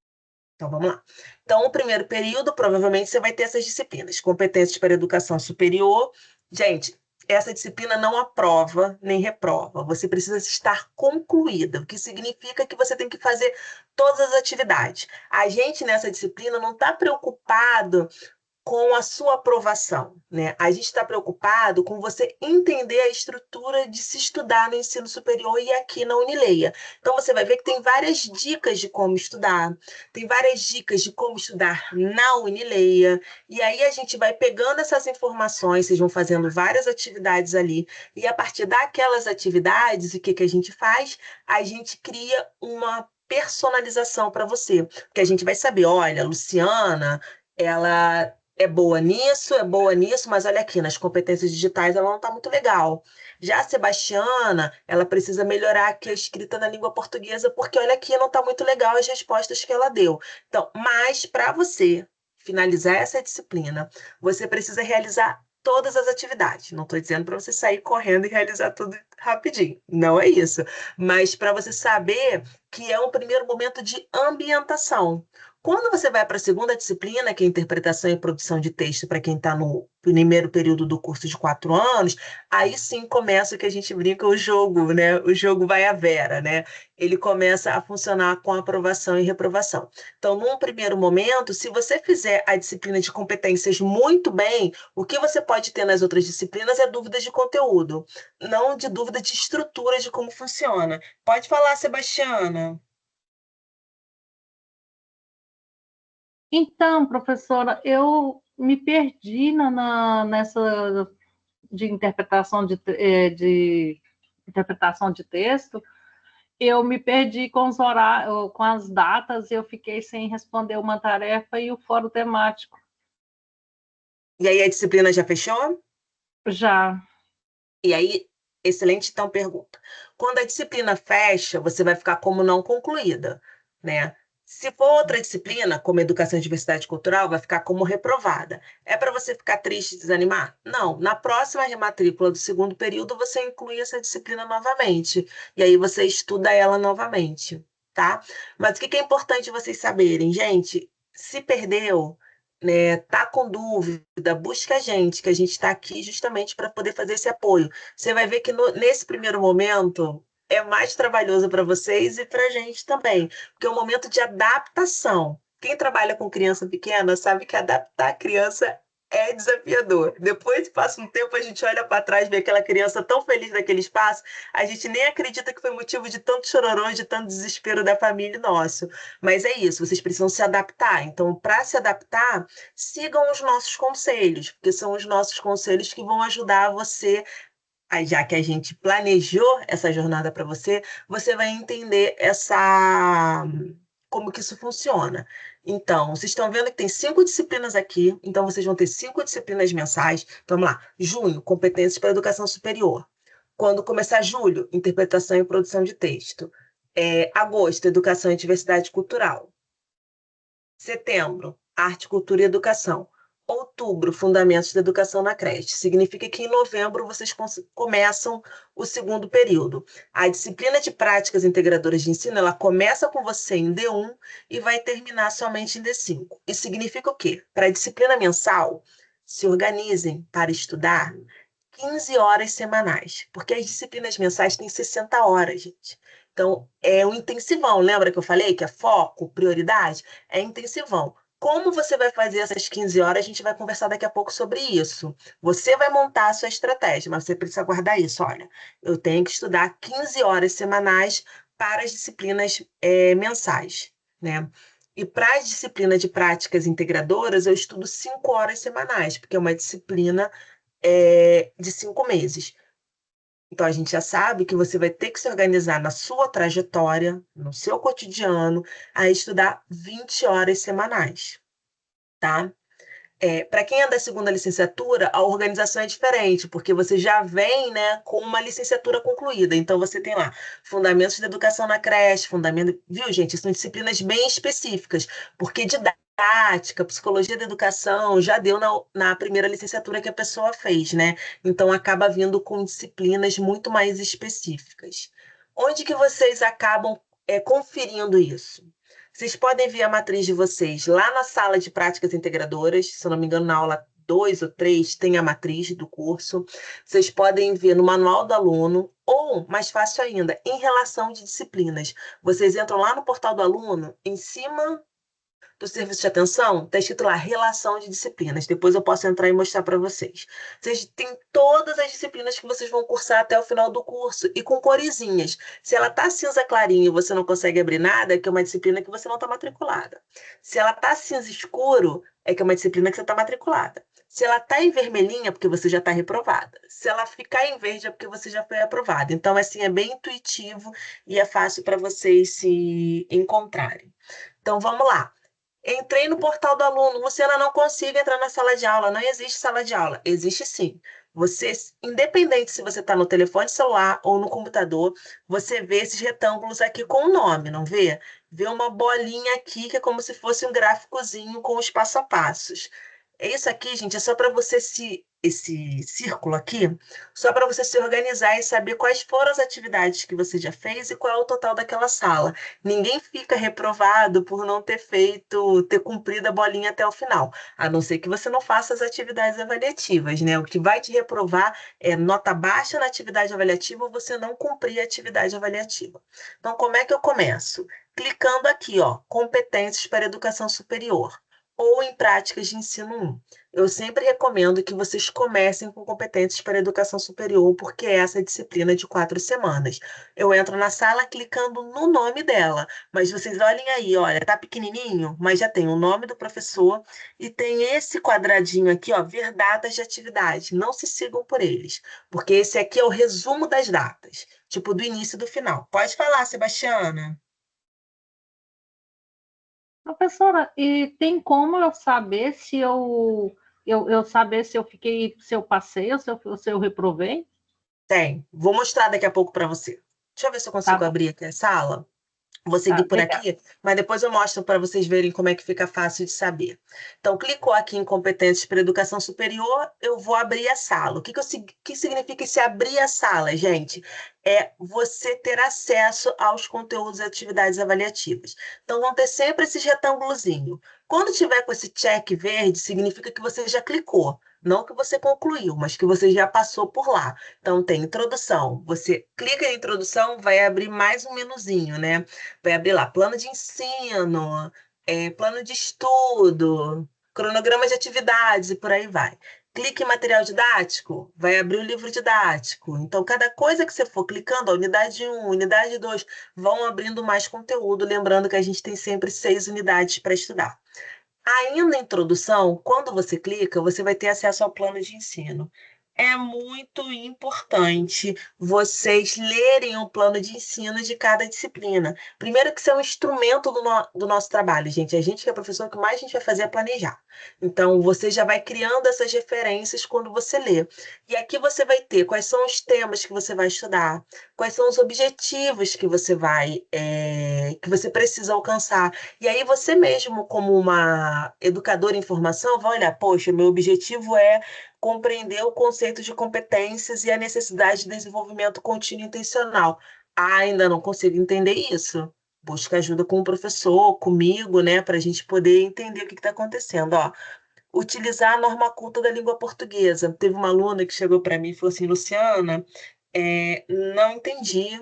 Então, vamos lá. Então, o primeiro período, provavelmente, você vai ter essas disciplinas. Competências para educação superior. Gente, essa disciplina não aprova nem reprova. Você precisa estar concluída, o que significa que você tem que fazer todas as atividades. A gente, nessa disciplina, não está preocupado com a sua aprovação, né? A gente está preocupado com você entender a estrutura de se estudar no ensino superior e aqui na Unileia. Então, você vai ver que tem várias dicas de como estudar, tem várias dicas de como estudar na Unileia, e aí a gente vai pegando essas informações, vocês vão fazendo várias atividades ali, e a partir daquelas atividades, o que que a gente faz? A gente cria uma personalização para você, porque a gente vai saber, olha, a Luciana, ela é boa nisso, mas olha aqui, nas competências digitais ela não está muito legal. Já a Sebastiana, ela precisa melhorar aqui a escrita na língua portuguesa, porque olha aqui, não está muito legal as respostas que ela deu. Então, mas para você finalizar essa disciplina, você precisa realizar todas as atividades. Não estou dizendo para você sair correndo e realizar tudo rapidinho. Não é isso. Mas para você saber que é um primeiro momento de ambientação. Quando você vai para a segunda disciplina, que é interpretação e produção de texto, para quem está no primeiro período do curso de 4 anos, aí sim começa o que a gente brinca, o jogo, né? O jogo vai à Vera, né? Ele começa a funcionar com aprovação e reprovação. Então, num primeiro momento, se você fizer a disciplina de competências muito bem, o que você pode ter nas outras disciplinas é dúvidas de conteúdo, não de dúvida de estrutura de como funciona. Pode falar, Sebastiana. Então, professora, eu me perdi nessa de interpretação de interpretação de texto. Eu me perdi com os horários, com as datas, eu fiquei sem responder uma tarefa e o fórum temático. E aí a disciplina já fechou? Já. E aí, excelente então pergunta. Quando a disciplina fecha, você vai ficar como não concluída, né? Se for outra disciplina, como Educação e Diversidade Cultural, vai ficar como reprovada. É para você ficar triste e desanimar? Não. Na próxima rematrícula do segundo período, você inclui essa disciplina novamente. E aí você estuda ela novamente, tá? Mas o que é importante vocês saberem, gente? Se perdeu, né, tá com dúvida, busca a gente, que a gente está aqui justamente para poder fazer esse apoio. Você vai ver que nesse primeiro momento é mais trabalhoso para vocês e para a gente também, porque é um momento de adaptação. Quem trabalha com criança pequena sabe que adaptar a criança é desafiador. Depois passa um tempo, a gente olha para trás, vê aquela criança tão feliz naquele espaço, a gente nem acredita que foi motivo de tanto chororô, de tanto desespero da família nosso. Mas é isso, vocês precisam se adaptar. Então, para se adaptar, sigam os nossos conselhos, porque são os nossos conselhos que vão ajudar você. Aí, já que a gente planejou essa jornada para você, você vai entender como que isso funciona. Então, vocês estão vendo que tem 5 disciplinas aqui, então vocês vão ter 5 disciplinas mensais. Então, vamos lá. Junho, competências para educação superior. Quando começar julho, interpretação e produção de texto. Agosto, educação e diversidade cultural. Setembro, arte, cultura e educação. Outubro, fundamentos da educação na creche. Significa que em novembro vocês começam o segundo período. A disciplina de práticas integradoras de ensino, ela começa com você em D1 e vai terminar somente em D5. Isso significa o quê? Para a disciplina mensal, se organizem para estudar 15 horas semanais, porque as disciplinas mensais têm 60 horas, gente. Então, é um intensivão. Lembra que eu falei que é foco, prioridade? É intensivão. Como você vai fazer essas 15 horas? A gente vai conversar daqui a pouco sobre isso. Você vai montar a sua estratégia, mas você precisa guardar isso. Olha, eu tenho que estudar 15 horas semanais para as disciplinas mensais, né? E para as disciplinas de práticas integradoras, eu estudo 5 horas semanais, porque é uma disciplina de 5 meses. Então, a gente já sabe que você vai ter que se organizar na sua trajetória, no seu cotidiano, a estudar 20 horas semanais, tá? Para quem é da segunda licenciatura, a organização é diferente, porque você já vem, né, com uma licenciatura concluída. Então, você tem lá Fundamentos da Educação na Creche, Fundamento... Viu, gente? São disciplinas bem específicas, porque didática, psicologia da educação, já deu na primeira licenciatura que a pessoa fez, né? Então, acaba vindo com disciplinas muito mais específicas. Onde que vocês acabam conferindo isso? Vocês podem ver a matriz de vocês lá na sala de práticas integradoras, se eu não me engano, na aula 2 ou 3 tem a matriz do curso. Vocês podem ver no manual do aluno, ou, mais fácil ainda, em relação de disciplinas. Vocês entram lá no portal do aluno, em cima do serviço de atenção, está escrito lá, relação de disciplinas. Depois eu posso entrar e mostrar para vocês. Vocês têm todas as disciplinas que vocês vão cursar até o final do curso, e com coresinhas. Se ela está cinza clarinho e você não consegue abrir nada, é que é uma disciplina que você não está matriculada. Se ela está cinza escuro, é que é uma disciplina que você está matriculada. Se ela está em vermelhinha, é porque você já está reprovada. Se ela ficar em verde, é porque você já foi aprovada. Então, assim, é bem intuitivo e é fácil para vocês se encontrarem. Então, vamos lá. Entrei no portal do aluno, Luciana, não consigo entrar na sala de aula. Não existe sala de aula. Existe sim. Você, independente se você está no telefone celular ou no computador, você vê esses retângulos aqui com o nome, não vê? Vê uma bolinha aqui que é como se fosse um gráficozinho com os passo a passos. Isso aqui, gente, é só para você esse círculo aqui, só para você se organizar e saber quais foram as atividades que você já fez e qual é o total daquela sala. Ninguém fica reprovado por não ter feito, ter cumprido a bolinha até o final, a não ser que você não faça as atividades avaliativas, né? O que vai te reprovar é nota baixa na atividade avaliativa ou você não cumprir a atividade avaliativa. Então, como é que eu começo? Clicando aqui, ó, competências para educação superior ou em práticas de ensino 1. Eu sempre recomendo que vocês comecem com competências para educação superior, porque essa é a disciplina de 4 semanas. Eu entro na sala clicando no nome dela, mas vocês olhem aí, olha, tá pequenininho, mas já tem o nome do professor e tem esse quadradinho aqui, ó, ver datas de atividade. Não se sigam por eles, porque esse aqui é o resumo das datas, tipo do início e do final. Pode falar, Sebastiana. Professora, e tem como eu saber se eu saber se eu fiquei, se eu passei ou se eu reprovei? Tem. Vou mostrar daqui a pouco para você. Deixa eu ver se eu Tá consigo bom, abrir aqui a sala. Vou tá, seguir por obrigada. aqui, mas depois eu mostro para vocês verem como é que fica fácil de saber. Então, clicou aqui em competências para educação superior, eu vou abrir a sala. Que significa esse abrir a sala, gente? É você ter acesso aos conteúdos e atividades avaliativas. Então, vão ter sempre esses retângulozinhos. Quando tiver com esse check verde, significa que você já clicou. Não que você concluiu, mas que você já passou por lá. Então, tem introdução. Você clica em introdução, vai abrir mais um menuzinho, né? Vai abrir lá plano de ensino, plano de estudo, cronograma de atividades e por aí vai. Clique em material didático, vai abrir o livro didático. Então, cada coisa que você for clicando, a unidade 1, unidade 2, vão abrindo mais conteúdo. Lembrando que a gente tem sempre 6 unidades para estudar. Ainda na introdução, quando você clica, você vai ter acesso ao plano de ensino. É muito importante vocês lerem o plano de ensino de cada disciplina. Primeiro que isso é um instrumento do nosso trabalho, gente. A gente que é professor, o que mais a gente vai fazer é planejar. Então, você já vai criando essas referências quando você lê. E aqui você vai ter quais são os temas que você vai estudar, quais são os objetivos que você precisa alcançar. E aí você mesmo, como uma educadora em formação, vai olhar, poxa, meu objetivo é compreender o conceito de competências e a necessidade de desenvolvimento contínuo e intencional. Ah, ainda não consigo entender isso. Busca ajuda com o professor, comigo, né, para a gente poder entender o que está acontecendo. Ó, utilizar a norma culta da língua portuguesa. Teve uma aluna que chegou para mim e falou assim, Luciana, não entendi,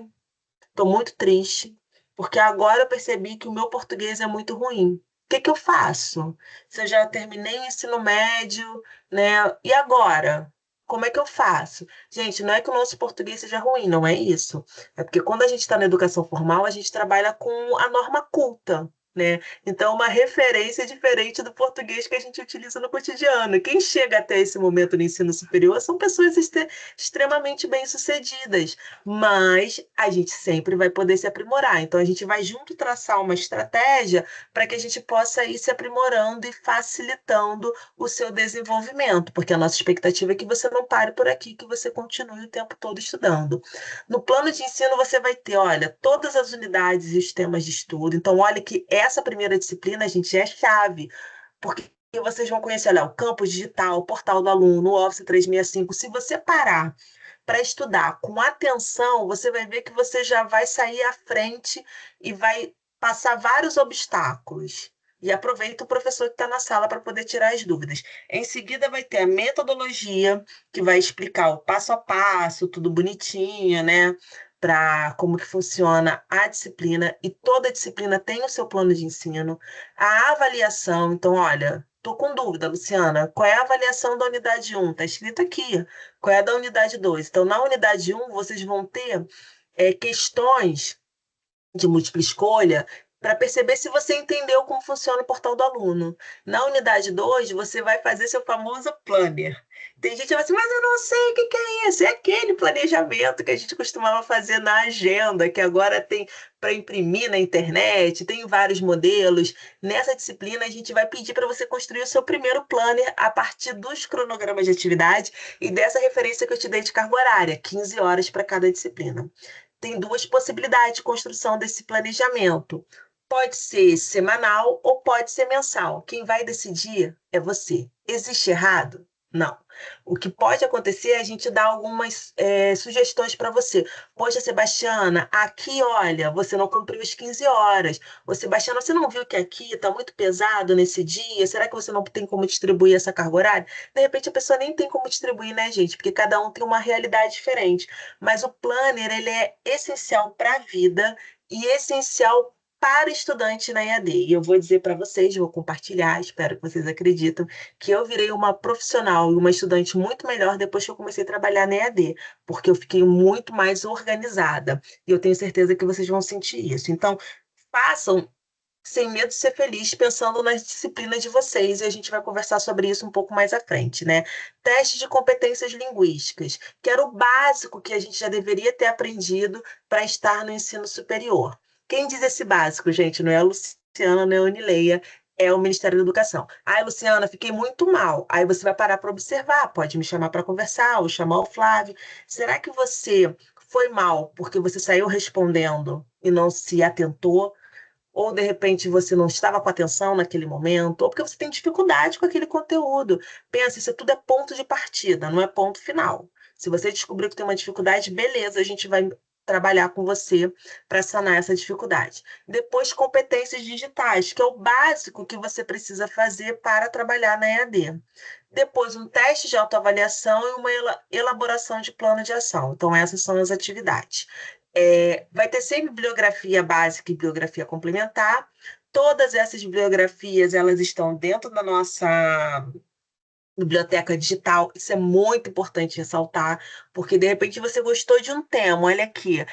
estou muito triste, porque agora eu percebi que o meu português é muito ruim. que que eu faço? Se eu já terminei o ensino médio, né? E agora? Como é que eu faço? Gente, não é que o nosso português seja ruim, não é isso. É porque quando a gente está na educação formal, a gente trabalha com a norma culta, né? Então, uma referência diferente do português que a gente utiliza no cotidiano. Quem chega até esse momento no ensino superior são pessoas extremamente bem-sucedidas, mas a gente sempre vai poder se aprimorar. Então, a gente vai junto traçar uma estratégia para que a gente possa ir se aprimorando e facilitando o seu desenvolvimento, porque a nossa expectativa é que você não pare por aqui, que você continue o tempo todo estudando. No plano de ensino, você vai ter, olha, todas as unidades e os temas de estudo. Então, olha que essa primeira disciplina, gente, é chave, porque vocês vão conhecer, olha, o campus digital, o portal do aluno, o Office 365. Se você parar para estudar com atenção, você vai ver que você já vai sair à frente e vai passar vários obstáculos. E aproveita o professor que está na sala para poder tirar as dúvidas. Em seguida, vai ter a metodologia, que vai explicar o passo a passo, tudo bonitinho, né? Para como que funciona a disciplina, e toda disciplina tem o seu plano de ensino. A avaliação, então, olha, estou com dúvida, Luciana, qual é a avaliação da unidade 1? Está escrito aqui. Qual é a da unidade 2? Então, na unidade 1, vocês vão ter questões de múltipla escolha para perceber se você entendeu como funciona o portal do aluno. Na unidade 2, você vai fazer seu famoso planner. Tem gente que vai assim, mas eu não sei o que é isso. É aquele planejamento que a gente costumava fazer na agenda, que agora tem para imprimir na internet, tem vários modelos. Nessa disciplina, a gente vai pedir para você construir o seu primeiro planner a partir dos cronogramas de atividade e dessa referência que eu te dei de carga horária, 15 horas para cada disciplina. Tem duas possibilidades de construção desse planejamento. Pode ser semanal ou pode ser mensal. Quem vai decidir é você. Existe errado? Não. O que pode acontecer é a gente dar algumas sugestões para você. Poxa, Sebastiana, aqui, olha, você não cumpriu as 15 horas. Ô, Sebastiana, você não viu que aqui está muito pesado nesse dia? Será que você não tem como distribuir essa carga horária? De repente, a pessoa nem tem como distribuir, né, gente? Porque cada um tem uma realidade diferente. Mas o planner, ele é essencial para a vida e essencial para estudante na EAD. E eu vou dizer para vocês, vou compartilhar, espero que vocês acreditem, que eu virei uma profissional e uma estudante muito melhor depois que eu comecei a trabalhar na EAD, porque eu fiquei muito mais organizada. E eu tenho certeza que vocês vão sentir isso. Então, façam sem medo de ser feliz, pensando nas disciplinas de vocês, e a gente vai conversar sobre isso um pouco mais à frente, né? Teste de competências linguísticas, que era o básico que a gente já deveria ter aprendido para estar no ensino superior. Quem diz esse básico, gente, não é a Luciana, não é a Unileia, é o Ministério da Educação. Ai, Luciana, fiquei muito mal. Aí você vai parar para observar, pode me chamar para conversar, ou chamar o Flávio. Será que você foi mal porque você saiu respondendo e não se atentou? Ou de repente você não estava com atenção naquele momento, ou porque você tem dificuldade com aquele conteúdo. Pensa, isso tudo é ponto de partida, não é ponto final. Se você descobriu que tem uma dificuldade, beleza, a gente vai trabalhar com você para sanar essa dificuldade. Depois, competências digitais, que é o básico que você precisa fazer para trabalhar na EAD. Depois, um teste de autoavaliação e uma elaboração de plano de ação. Então, essas são as atividades. Vai ter sempre bibliografia básica e bibliografia complementar. Todas essas bibliografias, elas estão dentro da nossa biblioteca digital. Isso é muito importante ressaltar, porque de repente você gostou de um tema, olha aqui,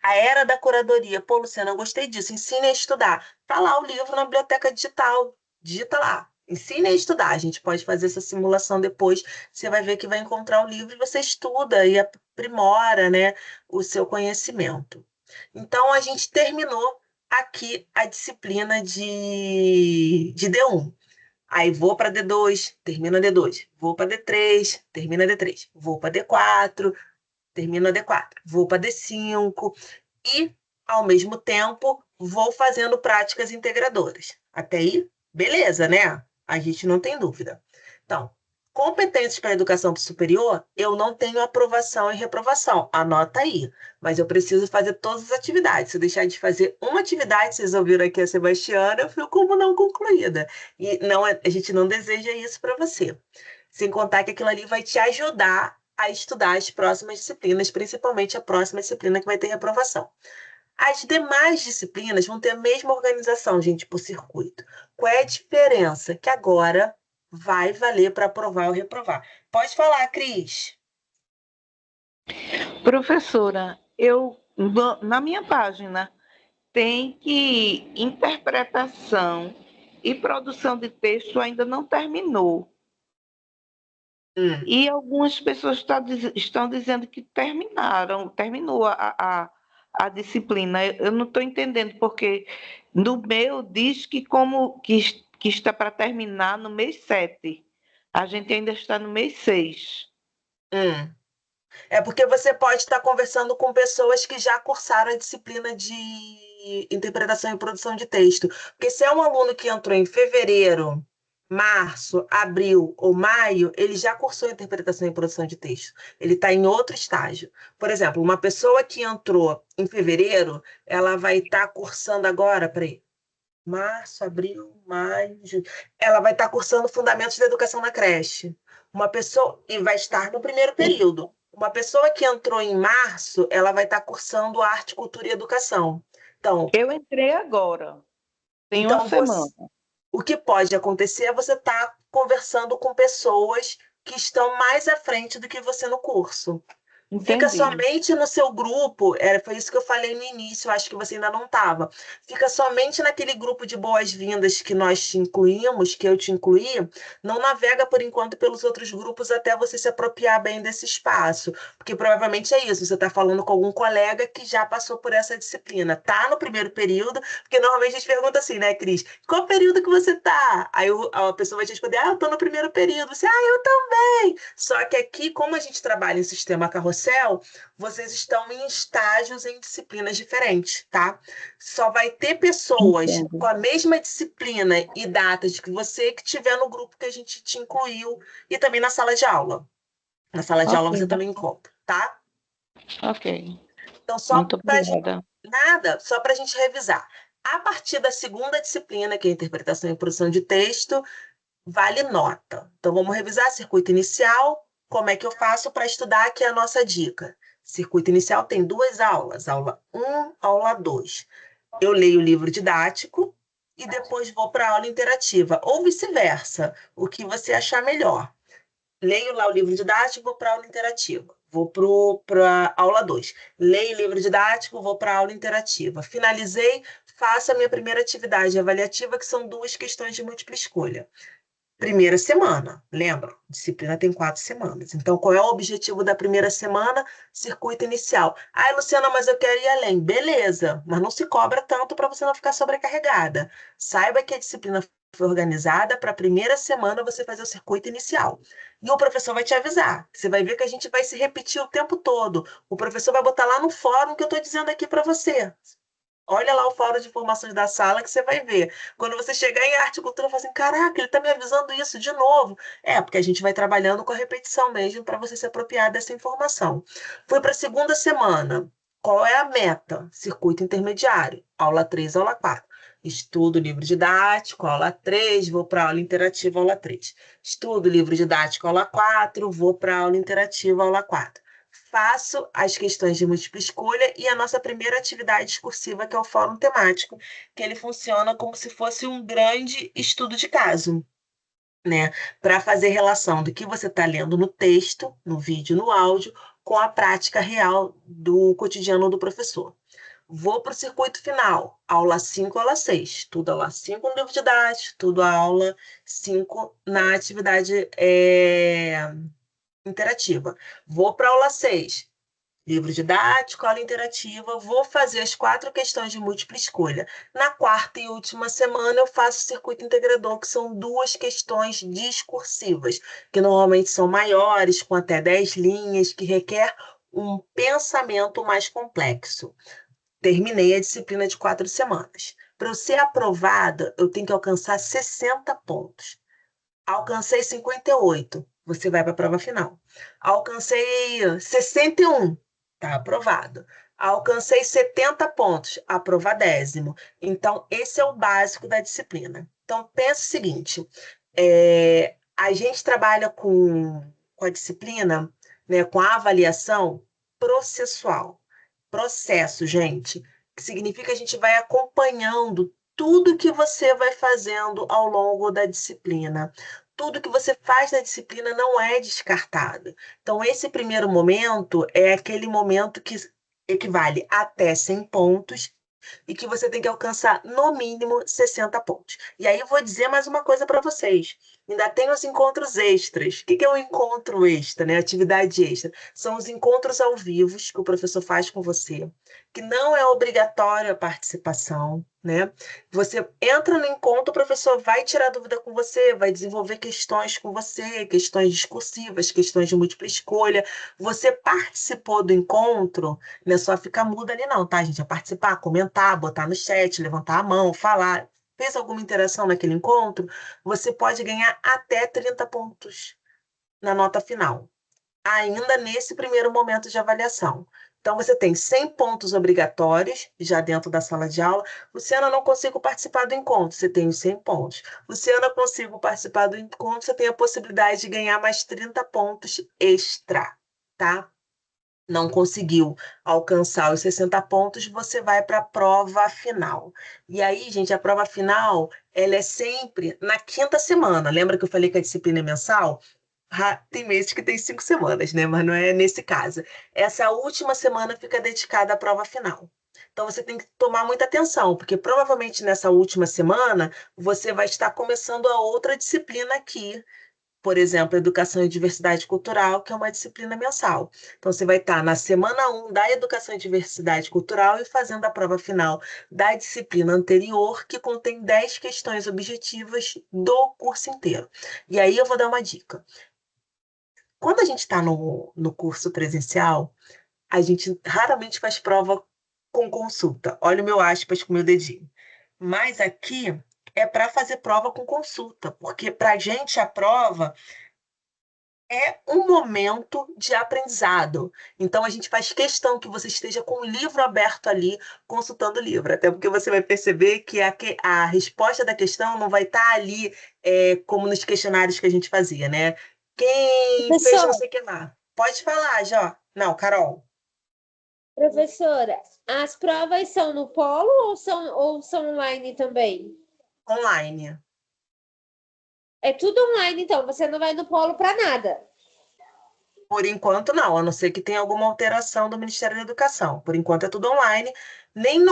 a era da curadoria. Pô, Luciana, eu gostei disso, ensine a estudar. Tá lá o livro na biblioteca digital, digita lá. Ensine a estudar. A gente pode fazer essa simulação depois. Você vai ver que vai encontrar o livro e você estuda e aprimora, né, o seu conhecimento. Então, a gente terminou aqui a disciplina de D1. Aí vou para D2, termino D2. Vou para D3, termina D3. Vou para D4, termino D4. Vou para D5 e, ao mesmo tempo, vou fazendo práticas integradoras. Até aí, beleza, né? A gente não tem dúvida. Então, competências para a educação superior, eu não tenho aprovação e reprovação. Anota aí. Mas eu preciso fazer todas as atividades. Se eu deixar de fazer uma atividade, vocês ouviram aqui a Sebastiana, eu fico como não concluída. E não, a gente não deseja isso para você. Sem contar que aquilo ali vai te ajudar a estudar as próximas disciplinas, principalmente a próxima disciplina que vai ter reprovação. As demais disciplinas vão ter a mesma organização, gente, por circuito. Qual é a diferença? Que agora vai valer para aprovar ou reprovar. Pode falar, Cris. Professora, na minha página tem que interpretação e produção de texto ainda não terminou. E algumas pessoas estão dizendo que terminou a disciplina. Eu não estou entendendo, porque no meu diz que está para terminar no mês 7. A gente ainda está no mês 6. É porque você pode estar conversando com pessoas que já cursaram a disciplina de interpretação e produção de texto. Porque se é um aluno que entrou em fevereiro, março, abril ou maio, ele já cursou interpretação e produção de texto. Ele está em outro estágio. Por exemplo, uma pessoa que entrou em fevereiro, ela vai estar cursando agora, peraí, março, abril, maio, junho. Ela vai estar cursando Fundamentos da Educação na Creche. Uma pessoa, e vai estar no primeiro período. Uma pessoa que entrou em março, ela vai estar cursando Arte, Cultura e Educação. Então, Eu entrei agora, tem uma semana. O que pode acontecer é você estar conversando com pessoas que estão mais à frente do que você no curso. Fica Entendi. somente no seu grupo, foi isso que eu falei no início, acho que você ainda não estava. Fica somente naquele grupo de boas-vindas que nós te incluímos, que eu te incluí, não navega por enquanto pelos outros grupos até você se apropriar bem desse espaço. Porque provavelmente é isso, você está falando com algum colega que já passou por essa disciplina. Tá no primeiro período, porque normalmente a gente pergunta assim, né, Cris? Qual período que você tá? Aí a pessoa vai te responder, eu tô no primeiro período. Você, eu também! Só que aqui, como a gente trabalha em sistema carrossel, vocês estão em estágios em disciplinas diferentes, tá? Só vai ter pessoas com a mesma disciplina e datas que você que tiver no grupo que a gente te incluiu e também na sala de aula. Na sala de aula você também encontra, tá? Ok. Então, só Muito para obrigada. nada, só para a gente revisar. A partir da segunda disciplina, que é a interpretação e produção de texto, vale nota. Então, vamos revisar circuito inicial. Como é que eu faço para estudar? Aqui é a nossa dica. Circuito inicial tem 2 aulas, aula 1, aula 2. Eu leio o livro didático e depois vou para a aula interativa, ou vice-versa, o que você achar melhor. Leio lá o livro didático, vou para a aula interativa. Vou para a aula 2. Leio o livro didático, vou para a aula interativa. Finalizei, faço a minha primeira atividade avaliativa, que são 2 questões de múltipla escolha. Primeira semana, lembra? Disciplina tem 4 semanas. Então, qual é o objetivo da primeira semana? Circuito inicial. Ai, Luciana, mas eu quero ir além. Beleza, mas não se cobra tanto para você não ficar sobrecarregada. Saiba que a disciplina foi organizada para a primeira semana você fazer o circuito inicial. E o professor vai te avisar. Você vai ver que a gente vai se repetir o tempo todo. O professor vai botar lá no fórum que eu estou dizendo aqui para você. Olha lá o fórum de informações da sala que você vai ver. Quando você chegar em arte e cultura, fala assim, caraca, ele está me avisando isso de novo. Porque a gente vai trabalhando com a repetição mesmo para você se apropriar dessa informação. Fui para a segunda semana. Qual é a meta? Circuito intermediário. Aula 3, aula 4. Estudo livro didático, aula 3, vou para a aula interativa, aula 3. Estudo livro didático, aula 4, vou para a aula interativa, aula 4. Faço as questões de múltipla escolha e a nossa primeira atividade discursiva, que é o fórum temático, que ele funciona como se fosse um grande estudo de caso, né? Para fazer relação do que você está lendo no texto, no vídeo, no áudio, com a prática real do cotidiano do professor. Vou para o circuito final, aula 5, aula 6. Tudo aula 5 no livro didático, tudo aula 5 na atividade interativa. Vou para a aula 6, livro didático, aula interativa, vou fazer as 4 questões de múltipla escolha. Na quarta e última semana, eu faço o circuito integrador, que são 2 questões discursivas, que normalmente são maiores, com até 10 linhas, que requer um pensamento mais complexo. Terminei a disciplina de 4 semanas. Para eu ser aprovada, eu tenho que alcançar 60 pontos. Alcancei 58, você vai para a prova final. Alcancei 61, está aprovado. Alcancei 70 pontos, aprovadésimo. Então, esse é o básico da disciplina. Então, pensa o seguinte, a gente trabalha com a disciplina, né, com a avaliação processual. Processo, gente. que significa que a gente vai acompanhando tudo que você vai fazendo ao longo da disciplina. Tudo que você faz na disciplina não é descartado. Então, esse primeiro momento é aquele momento que equivale até 100 pontos e que você tem que alcançar no mínimo 60 pontos. E aí eu vou dizer mais uma coisa para vocês. Ainda tem os encontros extras. O que é um encontro extra, né? Atividade extra. São os encontros ao vivo que o professor faz com você, que não é obrigatório a participação, né? Você entra no encontro, o professor vai tirar dúvida com você, vai desenvolver questões com você, questões discursivas, questões de múltipla escolha. Você participou do encontro, não é só ficar mudo ali não, tá, gente? É participar, comentar, botar no chat, levantar a mão, falar. Fez alguma interação naquele encontro, você pode ganhar até 30 pontos na nota final, ainda nesse primeiro momento de avaliação. Então, você tem 100 pontos obrigatórios já dentro da sala de aula. Luciana, não consigo participar do encontro. Você tem os 100 pontos. Luciana, consigo participar do encontro. Você tem a possibilidade de ganhar mais 30 pontos extra, tá? Não conseguiu alcançar os 60 pontos, você vai para a prova final. E aí, gente, a prova final, ela é sempre na quinta semana. Lembra que eu falei que a disciplina é mensal? Tem meses que tem 5 semanas, né? Mas não é nesse caso. Essa última semana fica dedicada à prova final. Então, você tem que tomar muita atenção, porque provavelmente nessa última semana você vai estar começando a outra disciplina aqui, por exemplo, Educação e Diversidade Cultural, que é uma disciplina mensal. Então, você vai estar na semana 1 da Educação e Diversidade Cultural e fazendo a prova final da disciplina anterior, que contém 10 questões objetivas do curso inteiro. E aí eu vou dar uma dica. Quando a gente está no curso presencial, a gente raramente faz prova com consulta. Olha o meu aspas com o meu dedinho. Mas aqui é para fazer prova com consulta, porque para a gente a prova é um momento de aprendizado. Então, a gente faz questão que você esteja com o livro aberto ali, consultando o livro. Até porque você vai perceber que a resposta da questão não vai estar ali como nos questionários que a gente fazia, né? Quem fez não Professora, sei o que lá. Pode falar, Jó. Não, Carol. professora, as provas são no polo ou são online também? Online. É tudo online, então. Você não vai no polo para nada. Por enquanto, não, a não ser que tenha alguma alteração do Ministério da Educação. Por enquanto é tudo online. Nem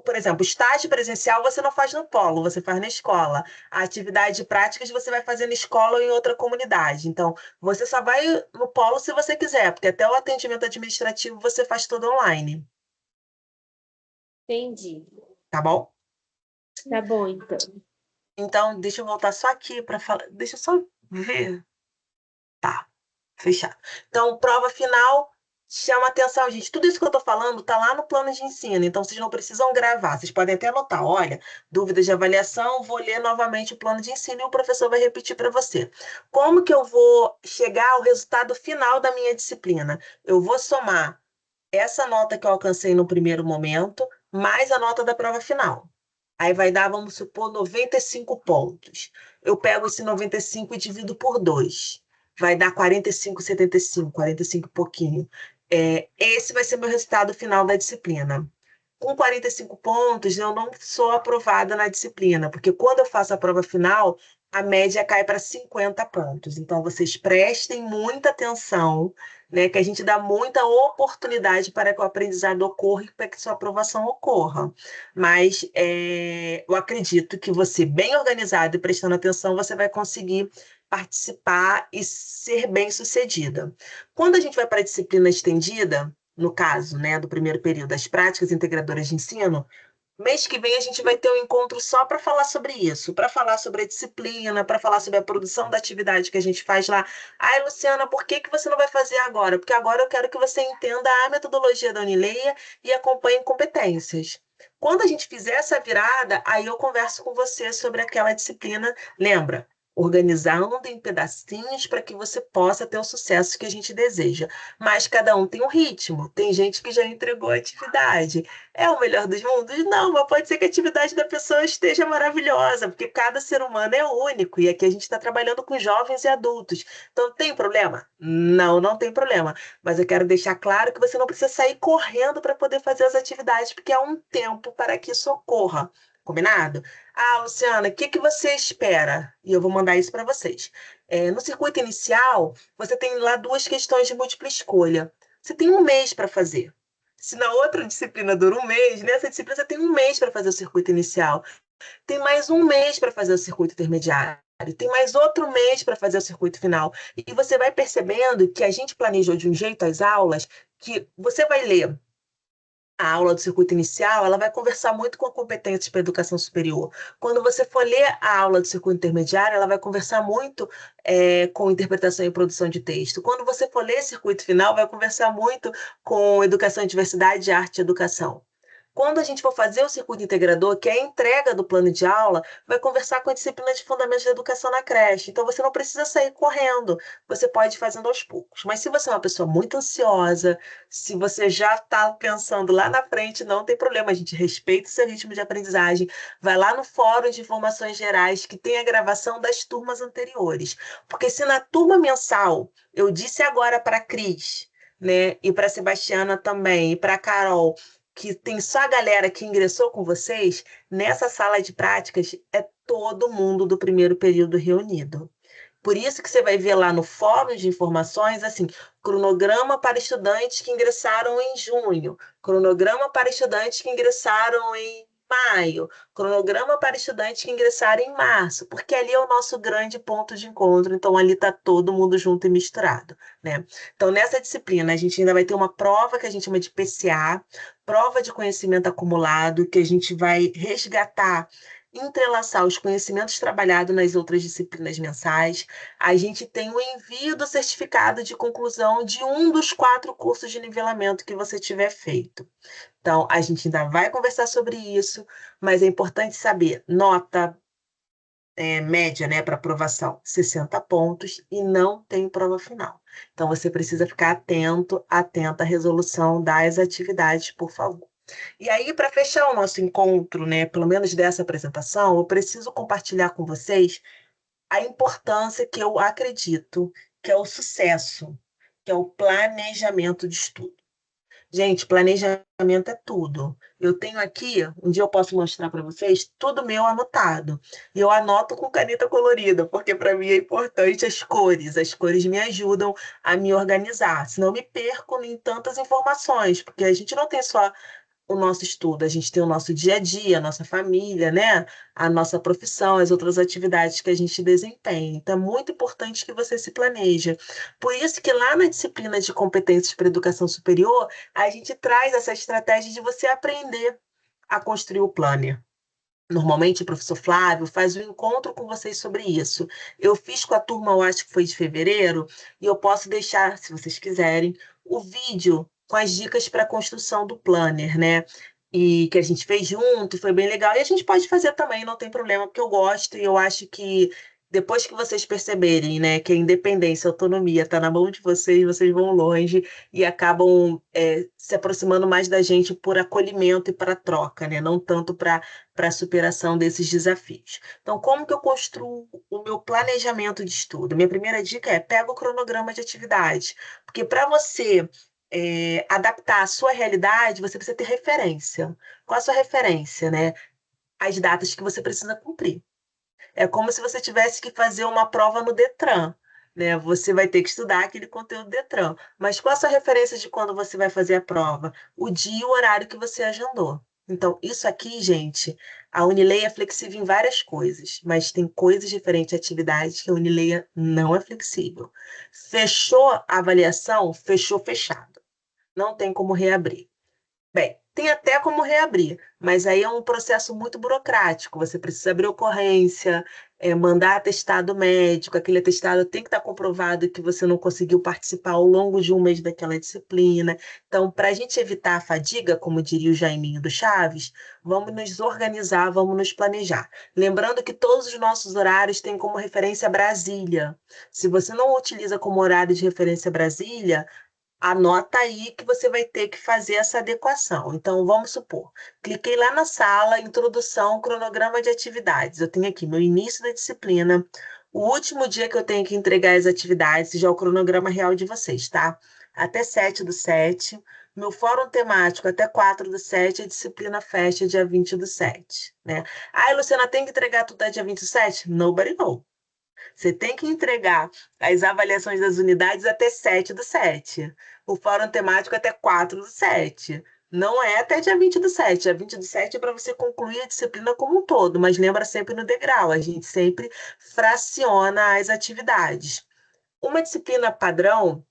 por exemplo, estágio presencial você não faz no polo, você faz na escola. A atividade práticas você vai fazer na escola ou em outra comunidade. Então, você só vai no polo se você quiser, porque até o atendimento administrativo você faz tudo online, Entendi. tá bom? Tá bom, então. Então, deixa eu voltar só aqui para falar. Deixa eu só ver. Tá. Fechado. Então, prova final, chama atenção, gente. Tudo isso que eu estou falando está lá no plano de ensino, então vocês não precisam gravar. Vocês podem até anotar, olha, dúvidas de avaliação, vou ler novamente o plano de ensino e o professor vai repetir para você. Como que eu vou chegar ao resultado final da minha disciplina? Eu vou somar essa nota que eu alcancei no primeiro momento, mais a nota da prova final. Aí vai dar, vamos supor, 95 pontos. Eu pego esse 95 e divido por 2. Vai dar 45,75, 45 e pouquinho. Esse vai ser meu resultado final da disciplina. Com 45 pontos, eu não sou aprovada na disciplina, porque quando eu faço a prova final, a média cai para 50 pontos. Então, vocês prestem muita atenção, né, que a gente dá muita oportunidade para que o aprendizado ocorra e para que sua aprovação ocorra. Mas eu acredito que você, bem organizado e prestando atenção, você vai conseguir participar e ser bem-sucedida. Quando a gente vai para a disciplina estendida, no caso, né, do primeiro período das práticas integradoras de ensino, mês que vem a gente vai ter um encontro só para falar sobre isso, para falar sobre a disciplina, para falar sobre a produção da atividade que a gente faz lá. Ai, Luciana, por que que você não vai fazer agora? Porque agora eu quero que você entenda a metodologia da Unileia e acompanhe competências. Quando a gente fizer essa virada, aí eu converso com você sobre aquela disciplina. Lembra? organizando em pedacinhos para que você possa ter o sucesso que a gente deseja. Mas cada um tem um ritmo. Tem gente que já entregou a atividade. É o melhor dos mundos? Não, mas pode ser que a atividade da pessoa esteja maravilhosa, porque cada ser humano é único. E aqui a gente está trabalhando com jovens e adultos. Então, tem problema? Não, não tem problema. Mas eu quero deixar claro que você não precisa sair correndo para poder fazer as atividades, porque há um tempo para que isso ocorra. Combinado? Ah, Luciana, o que que você espera? E eu vou mandar isso para vocês. No circuito inicial, você tem lá duas questões de múltipla escolha. Você tem um mês para fazer. Se na outra disciplina dura um mês, nessa disciplina você tem um mês para fazer o circuito inicial. Tem mais um mês para fazer o circuito intermediário. Tem mais outro mês para fazer o circuito final. E você vai percebendo que a gente planejou de um jeito as aulas que você vai ler a aula do circuito inicial, ela vai conversar muito com competências para a educação superior. Quando você for ler a aula do circuito intermediário, ela vai conversar muito com interpretação e produção de texto. Quando você for ler circuito final, vai conversar muito com educação e diversidade, arte e educação. Quando a gente for fazer o circuito integrador, que é a entrega do plano de aula, vai conversar com a disciplina de fundamentos da educação na creche. Então, você não precisa sair correndo, você pode ir fazendo aos poucos. Mas se você é uma pessoa muito ansiosa, se você já está pensando lá na frente, não tem problema, a gente respeita o seu ritmo de aprendizagem. Vai lá no fórum de informações gerais, que tem a gravação das turmas anteriores. Porque se na turma mensal, eu disse agora para a Cris, né, e para a Sebastiana também, e para a Carol, que tem só a galera que ingressou com vocês, nessa sala de práticas é todo mundo do primeiro período reunido. Por isso que você vai ver lá no fórum de informações, assim, cronograma para estudantes que ingressaram em junho, cronograma para estudantes que ingressaram em maio, cronograma para estudantes que ingressaram em março, porque ali é o nosso grande ponto de encontro, então ali está todo mundo junto e misturado, né? Então, nessa disciplina, a gente ainda vai ter uma prova que a gente chama de PCA, prova de conhecimento acumulado, que a gente vai resgatar, entrelaçar os conhecimentos trabalhados nas outras disciplinas mensais. A gente tem o envio do certificado de conclusão de um dos 4 cursos de nivelamento que você tiver feito. Então, a gente ainda vai conversar sobre isso, mas é importante saber, nota média, né, para aprovação, 60 pontos e não tem prova final. Então, você precisa ficar atento, atenta à resolução das atividades, por favor. E aí, para fechar o nosso encontro, né, pelo menos dessa apresentação, eu preciso compartilhar com vocês a importância que eu acredito que é o sucesso, que é o planejamento de estudo. Gente, planejamento é tudo. Eu tenho aqui, um dia eu posso mostrar para vocês, tudo meu anotado. E eu anoto com caneta colorida, porque para mim é importante as cores. As cores me ajudam a me organizar, senão eu me perco em tantas informações, porque a gente não tem só o nosso estudo, a gente tem o nosso dia a dia, a nossa família, né? A nossa profissão, as outras atividades que a gente desempenha. Então, é muito importante que você se planeje. Por isso que lá na disciplina de competências para educação superior, a gente traz essa estratégia de você aprender a construir o planner. Normalmente, o professor Flávio faz um encontro com vocês sobre isso. Eu fiz com a turma, eu acho que foi de fevereiro, e eu posso deixar, se vocês quiserem, o vídeo com as dicas para a construção do planner, né? E que a gente fez junto, foi bem legal. E a gente pode fazer também, não tem problema, porque eu gosto e eu acho que depois que vocês perceberem, né, que a independência, a autonomia está na mão de vocês, vocês vão longe e acabam se aproximando mais da gente por acolhimento e para troca, né? Não tanto para a superação desses desafios. Então, como que eu construo o meu planejamento de estudo? Minha primeira dica é pega o cronograma de atividade, porque para você adaptar a sua realidade, você precisa ter referência. Qual a sua referência, né? As datas que você precisa cumprir. É como se você tivesse que fazer uma prova no Detran, né? Você vai ter que estudar aquele conteúdo do Detran. Mas qual a sua referência de quando você vai fazer a prova? O dia e o horário que você agendou. Então, isso aqui, gente, a Unileia é flexível em várias coisas, mas tem coisas diferentes, atividades que a Unileia não é flexível. Fechou a avaliação, fechou fechado. Não tem como reabrir. Bem, tem até como reabrir, mas aí é um processo muito burocrático. Você precisa abrir ocorrência, mandar atestado médico, aquele atestado tem que estar comprovado que você não conseguiu participar ao longo de um mês daquela disciplina. Então, para a gente evitar a fadiga, como diria o Jaiminho do Chaves, vamos nos organizar, vamos nos planejar. Lembrando que todos os nossos horários têm como referência Brasília. Se você não utiliza como horário de referência Brasília, anota aí que você vai ter que fazer essa adequação. Então, vamos supor, cliquei lá na sala, introdução, cronograma de atividades. Eu tenho aqui meu início da disciplina, o último dia que eu tenho que entregar as atividades, já é o cronograma real de vocês, tá? Até 7/7, meu fórum temático até 4/7, a disciplina fecha dia 20/7, né? Ai, Luciana, tem que entregar tudo até dia 27? Nobody know. Você tem que entregar as avaliações das unidades até 7/7. O fórum temático até 4/7. Não é até dia 20/7. Dia 20/7 é para você concluir a disciplina como um todo, mas lembra sempre no degrau. A gente sempre fraciona as atividades. Uma disciplina padrão,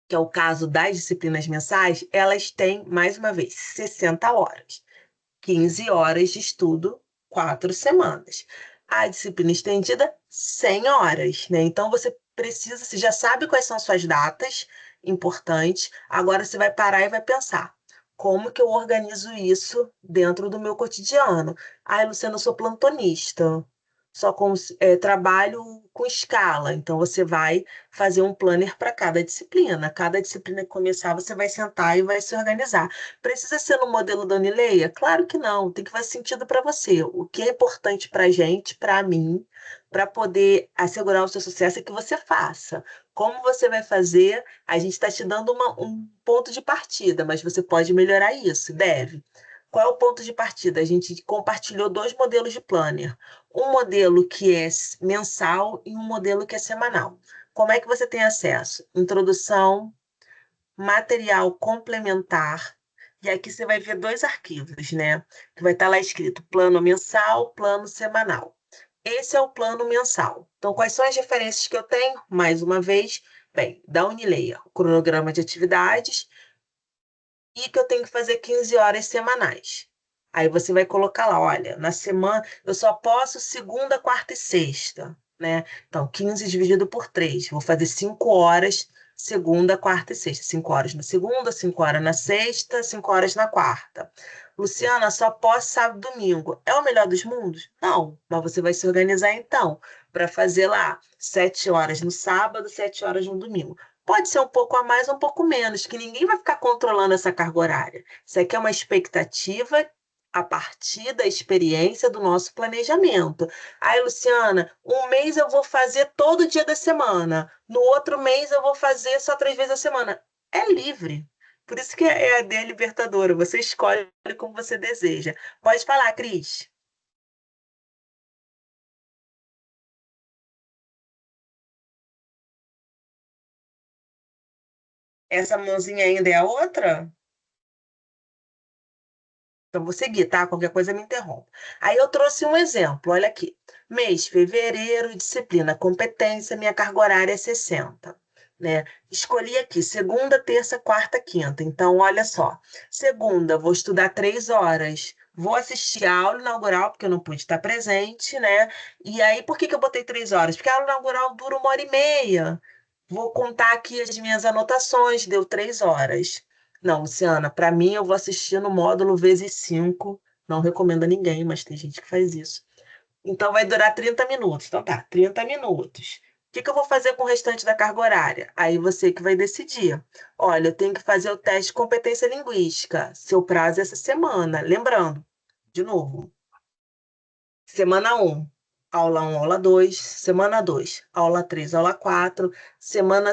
que é o caso das disciplinas mensais, elas têm, mais uma vez, 60 horas. 15 horas de estudo, 4 semanas. A disciplina estendida, 100 horas, né? Então, você já sabe quais são as suas datas importantes, agora você vai parar e vai pensar, como que eu organizo isso dentro do meu cotidiano? Ah, Luciana, eu sou plantonista, trabalho com escala, então você vai fazer um planner para cada disciplina. Cada disciplina que começar, você vai sentar e vai se organizar. Precisa ser no modelo da Unileia? Claro que não, tem que fazer sentido para você. O que é importante para a gente, para mim, para poder assegurar o seu sucesso é que você faça. Como você vai fazer? A gente está te dando um ponto de partida, mas você pode melhorar isso, deve. Qual é o ponto de partida? A gente compartilhou 2 modelos de planner. Um modelo que é mensal e um modelo que é semanal. Como é que você tem acesso? Introdução, material complementar, e aqui você vai ver 2 arquivos, né? Que vai estar lá escrito plano mensal, plano semanal. Esse é o plano mensal. Então, quais são as referências que eu tenho? Mais uma vez, bem, da Unileia, o cronograma de atividades, e que eu tenho que fazer 15 horas semanais. Aí você vai colocar lá, olha, na semana eu só posso segunda, quarta e sexta, né? Então, 15 dividido por 3. Vou fazer 5 horas segunda, quarta e sexta. 5 horas na segunda, 5 horas na sexta, 5 horas na quarta. Luciana, só posso sábado e domingo. É o melhor dos mundos? Não, mas você vai se organizar então para fazer lá 7 horas no sábado, 7 horas no domingo. Pode ser um pouco a mais, um pouco menos, que ninguém vai ficar controlando essa carga horária. Isso aqui é uma expectativa a partir da experiência do nosso planejamento. Aí, Luciana, um mês eu vou fazer todo dia da semana, no outro mês eu vou fazer só 3 vezes a semana. É livre. Por isso que é a EAD libertadora. Você escolhe como você deseja. Pode falar, Cris. Essa mãozinha ainda é a outra? Então, vou seguir, tá? Qualquer coisa me interrompa. Aí eu trouxe um exemplo, olha aqui. Mês, fevereiro, disciplina, competência, minha carga horária é 60, né? Escolhi aqui, segunda, terça, quarta, quinta. Então, olha só. Segunda, vou estudar 3 horas. Vou assistir a aula inaugural, porque eu não pude estar presente, né? E aí, por que que eu botei 3 horas? Porque a aula inaugural dura 1h30. Vou contar aqui as minhas anotações, deu 3 horas. Não, Luciana, para mim eu vou assistir no módulo vezes 5. Não recomendo a ninguém, mas tem gente que faz isso. Então vai durar 30 minutos. Então tá, 30 minutos. O que que eu vou fazer com o restante da carga horária? Aí você que vai decidir. Olha, eu tenho que fazer o teste de competência linguística. Seu prazo é essa semana. Lembrando, de novo, semana 1, aula 1, aula 2, semana 2, aula 3, aula 4, semana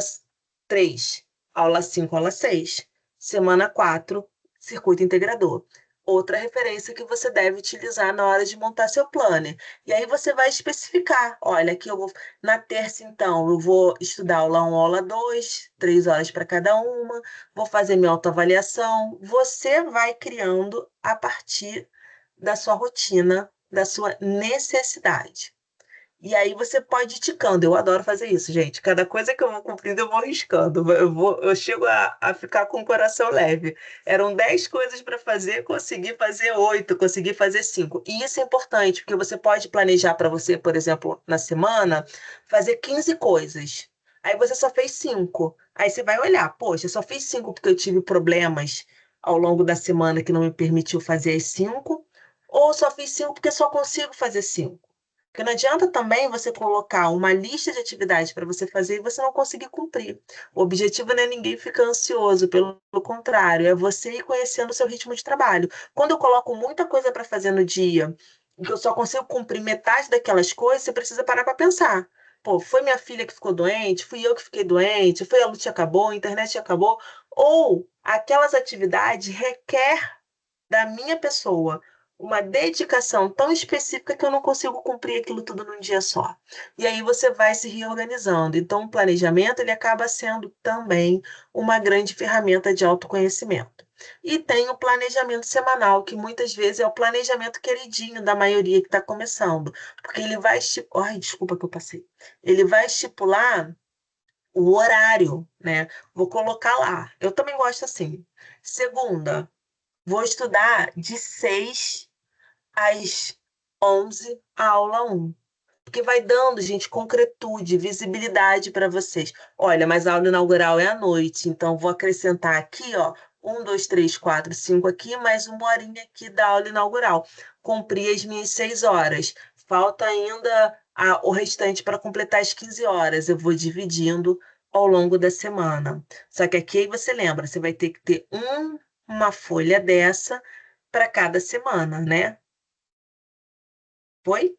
3, aula 5, aula 6, semana 4, circuito integrador. Outra referência que você deve utilizar na hora de montar seu planner. E aí você vai especificar, olha, aqui eu vou, na terça então, eu vou estudar aula 1, aula 2, 3 horas para cada uma, vou fazer minha autoavaliação. Você vai criando a partir da sua rotina, da sua necessidade. E aí você pode ir ticando. Eu adoro fazer isso, gente. Cada coisa que eu vou cumprindo, eu vou riscando. Eu chego a ficar com o coração leve. Eram 10 coisas para fazer, consegui fazer 8, consegui fazer 5. E isso é importante, porque você pode planejar para você, por exemplo, na semana, fazer 15 coisas. Aí você só fez 5. Aí você vai olhar, poxa, eu só fiz 5 porque eu tive problemas ao longo da semana que não me permitiu fazer as 5, ou só fiz 5 porque só consigo fazer 5. Porque não adianta também você colocar uma lista de atividades para você fazer e você não conseguir cumprir. O objetivo não é ninguém ficar ansioso, pelo contrário, é você ir conhecendo o seu ritmo de trabalho. Quando eu coloco muita coisa para fazer no dia, e que eu só consigo cumprir metade daquelas coisas, você precisa parar para pensar. Pô, foi minha filha que ficou doente? Fui eu que fiquei doente? Foi a luz que acabou? A internet acabou? Ou aquelas atividades requer da minha pessoa uma dedicação tão específica que eu não consigo cumprir aquilo tudo num dia só. E aí você vai se reorganizando. Então, o planejamento ele acaba sendo também uma grande ferramenta de autoconhecimento. E tem o planejamento semanal, que muitas vezes é o planejamento queridinho da maioria que está começando, porque ele vai estipular, ai, desculpa que eu passei. Ele vai estipular o horário, né? Vou colocar lá. Eu também gosto assim. Segunda, vou estudar de 6 às 11, a aula 1. Porque vai dando, gente, concretude, visibilidade para vocês. Olha, mas a aula inaugural é à noite, então vou acrescentar aqui, ó, 1, 2, 3, 4, 5 aqui, mais uma horinha aqui da aula inaugural. Cumpri as minhas 6 horas. Falta ainda o restante para completar as 15 horas. Eu vou dividindo ao longo da semana. Só que aqui você lembra, você vai ter que ter uma folha dessa para cada semana, né? Foi?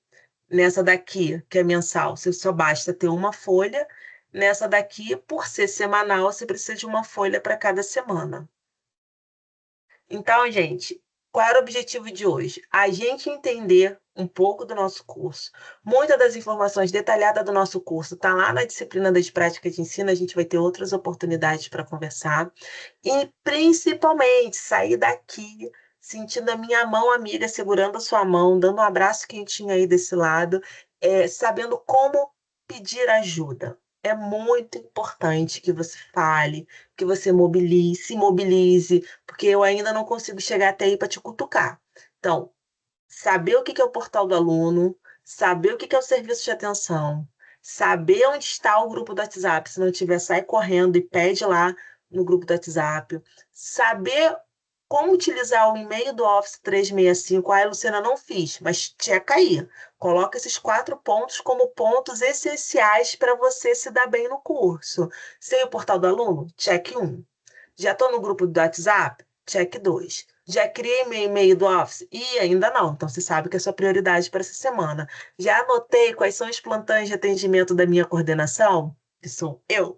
Nessa daqui, que é mensal, você só basta ter uma folha. Nessa daqui, por ser semanal, você precisa de uma folha para cada semana. Então, gente, qual era o objetivo de hoje? A gente entender um pouco do nosso curso. Muitas das informações detalhadas do nosso curso está lá na disciplina das práticas de ensino, a gente vai ter outras oportunidades para conversar. E, principalmente, sair daqui sentindo a minha mão amiga segurando a sua mão, dando um abraço quentinho aí desse lado, sabendo como pedir ajuda. É muito importante que você fale, que você se mobilize, porque eu ainda não consigo chegar até aí para te cutucar. Então, saber o que é o portal do aluno, saber o que é o serviço de atenção, saber onde está o grupo do WhatsApp, se não tiver, sai correndo e pede lá no grupo do WhatsApp, saber como utilizar o e-mail do Office 365. Ah, Luciana, não fiz, mas checa aí. Coloca esses 4 pontos como pontos essenciais para você se dar bem no curso. Sei o portal do aluno? Check 1. Já estou no grupo do WhatsApp? Check 2. Já criei meu e-mail do Office? E ainda não. Então, você sabe que é a sua prioridade para essa semana. Já anotei quais são os plantões de atendimento da minha coordenação? Que sou eu.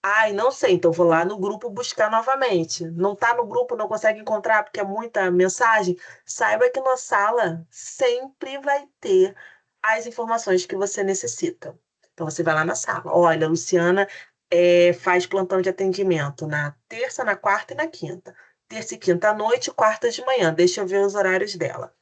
Ai, não sei, então vou lá no grupo buscar novamente. Não está no grupo, não consegue encontrar porque é muita mensagem? Saiba que na sala sempre vai ter as informações que você necessita. Então você vai lá na sala. Olha, a Luciana faz plantão de atendimento na terça, na quarta e na quinta. Terça e quinta à noite, quarta de manhã. Deixa eu ver os horários dela.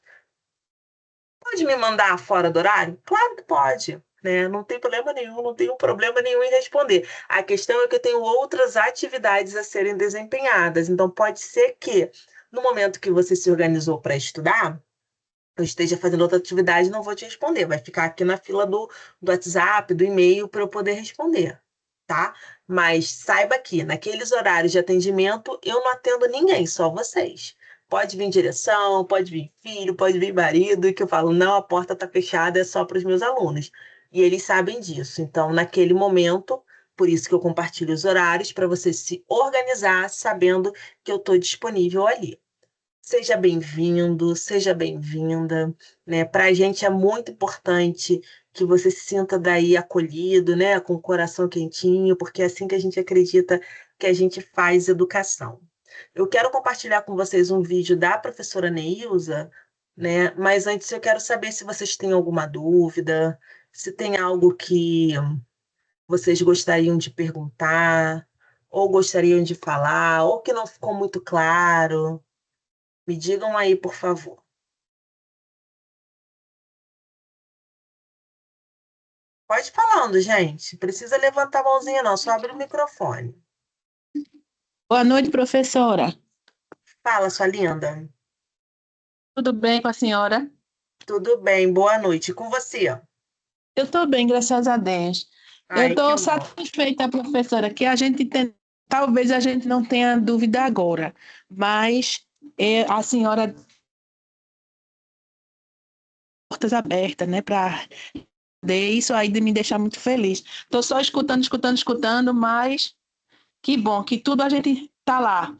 Pode me mandar fora do horário? Claro que pode, né? Não tem problema nenhum, não tenho problema nenhum em responder. A questão é que eu tenho outras atividades a serem desempenhadas. Então, pode ser que, no momento que você se organizou para estudar, eu esteja fazendo outra atividade e não vou te responder. Vai ficar aqui na fila do WhatsApp, do e-mail, para eu poder responder, tá? Mas saiba que, naqueles horários de atendimento, eu não atendo ninguém, só vocês. Pode vir direção, pode vir filho, pode vir marido, e que eu falo, não, a porta está fechada, é só para os meus alunos. E eles sabem disso. Então, naquele momento, por isso que eu compartilho os horários, para você se organizar sabendo que eu estou disponível ali. Seja bem-vindo, seja bem-vinda, né? Para a gente é muito importante que você se sinta daí acolhido, né? Com o coração quentinho, porque é assim que a gente acredita que a gente faz educação. Eu quero compartilhar com vocês um vídeo da professora Neilza, né? Mas antes eu quero saber se vocês têm alguma dúvida, se tem algo que vocês gostariam de perguntar, ou gostariam de falar, ou que não ficou muito claro. Me digam aí, por favor. Pode ir falando, gente. Precisa levantar a mãozinha, não. Só abre o microfone. Boa noite, professora. Fala, sua linda. Tudo bem com a senhora? Tudo bem? Boa noite. E com você? Eu estou bem, graças a Deus. Eu Ai, que estou bom. satisfeita, professora, que a gente tem, talvez a gente não tenha dúvida agora, mas a senhora portas abertas, né, para isso aí de me deixar muito feliz. Estou só escutando, mas que bom que tudo a gente tá lá.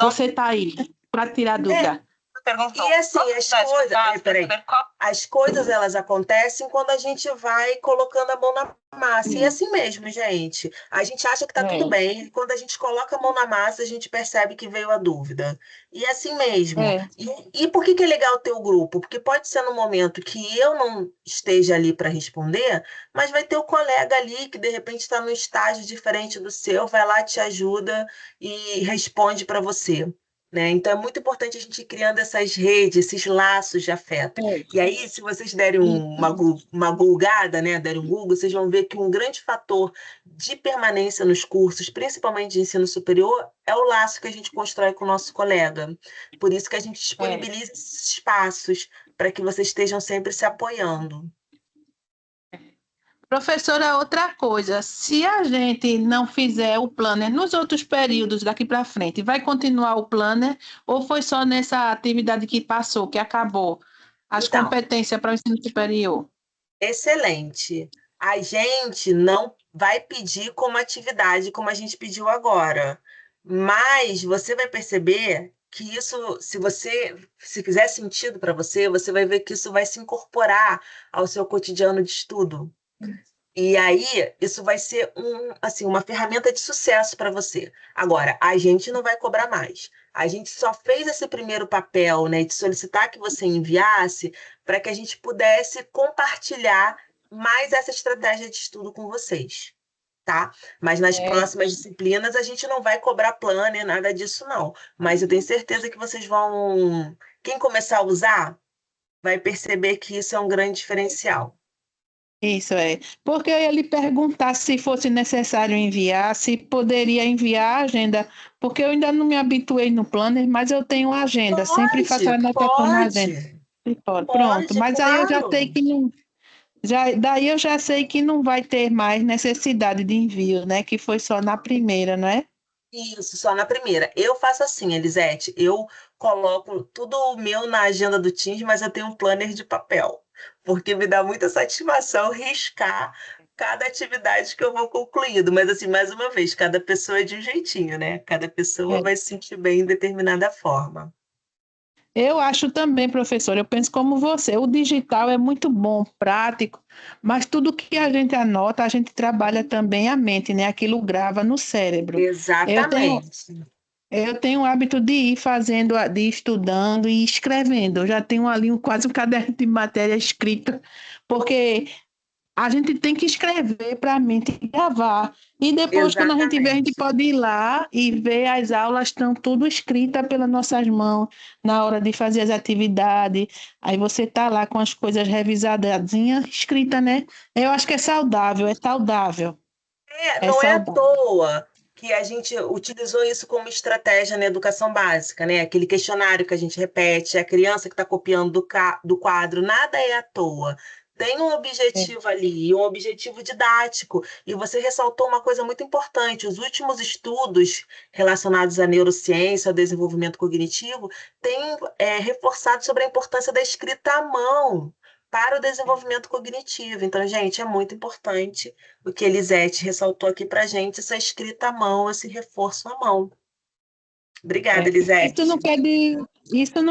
Você tá aí para tirar dúvida. E assim, as coisas elas acontecem quando a gente vai colocando a mão na massa. E é assim mesmo, gente. A gente acha que tá tudo bem. E quando a gente coloca a mão na massa, a gente percebe que veio a dúvida. E é assim mesmo. É, E por que que é legal ter o grupo? Porque pode ser no momento que eu não esteja ali para responder, mas vai ter o colega ali que de repente está num estágio diferente do seu, vai lá, te ajuda e responde para você. Né? Então é muito importante a gente ir criando essas redes, esses laços de afeto. E aí, se vocês derem uma gulgada, né, derem um Google, vocês vão ver que um grande fator de permanência nos cursos, principalmente de ensino superior, é o laço que a gente constrói com o nosso colega. Por isso que a gente disponibiliza esses espaços para que vocês estejam sempre se apoiando. Professora, outra coisa, se a gente não fizer o planner nos outros períodos daqui para frente, vai continuar o planner ou foi só nessa atividade que passou, que acabou? As Então, competências para o ensino superior? excelente. A gente não vai pedir como atividade, como a gente pediu agora. Mas você vai perceber que isso, se fizer sentido para você, você vai ver que isso vai se incorporar ao seu cotidiano de estudo. E aí, isso vai ser assim, uma ferramenta de sucesso para você. Agora, a gente não vai cobrar mais. A gente só fez esse primeiro papel, né, de solicitar que você enviasse para que a gente pudesse compartilhar mais essa estratégia de estudo com vocês, tá? Mas nas próximas disciplinas a gente não vai cobrar planner, nada disso, não. Mas eu tenho certeza que vocês vão. Quem começar a usar vai perceber que isso é um grande diferencial. Isso é. Porque eu ia lhe perguntar se fosse necessário enviar, se poderia enviar a agenda, porque eu ainda não me habituei no planner, mas eu tenho a agenda, sempre faço a anotação na agenda. Pronto, Pode, mas aí eu já sei claro. que não. Daí eu já sei que não vai ter mais necessidade de envio, né? Que foi só na primeira, não é? Isso, só na primeira. Eu faço assim, Elisete, eu coloco tudo o meu na agenda do Teams, mas eu tenho um planner de papel, porque me dá muita satisfação riscar cada atividade que eu vou concluindo. Mas assim, mais uma vez, cada pessoa é de um jeitinho, né? Cada pessoa É. vai se sentir bem em determinada forma. Eu acho também, professor, eu penso como você. O digital é muito bom, prático, mas tudo que a gente anota, a gente trabalha também a mente, né? Aquilo grava no cérebro. Eu tenho, Exatamente. eu tenho o hábito de ir fazendo, de ir estudando e escrevendo. Eu já tenho ali quase um caderno de matéria escrita, porque a gente tem que escrever para a mente gravar. E depois, quando a gente vê, a gente Exatamente. pode ir lá e ver as aulas, estão tudo escritas pelas nossas mãos, na hora de fazer as atividades. Aí você está lá com as coisas revisadinhas, escrita, né? Eu acho que é saudável, é saudável. É Não é à saudável. toa que a gente utilizou isso como estratégia na educação básica, né? Aquele questionário que a gente repete, a criança que está copiando do quadro, nada é à toa. Tem um É. objetivo ali, um objetivo didático. E você ressaltou uma coisa muito importante: os últimos estudos relacionados à neurociência, ao desenvolvimento cognitivo, têm reforçado sobre a importância da escrita à mão para o desenvolvimento cognitivo. Então, gente, é muito importante o que Elisete ressaltou aqui para a gente, essa escrita à mão, esse reforço à mão. Obrigada, É. Isso não Elisete.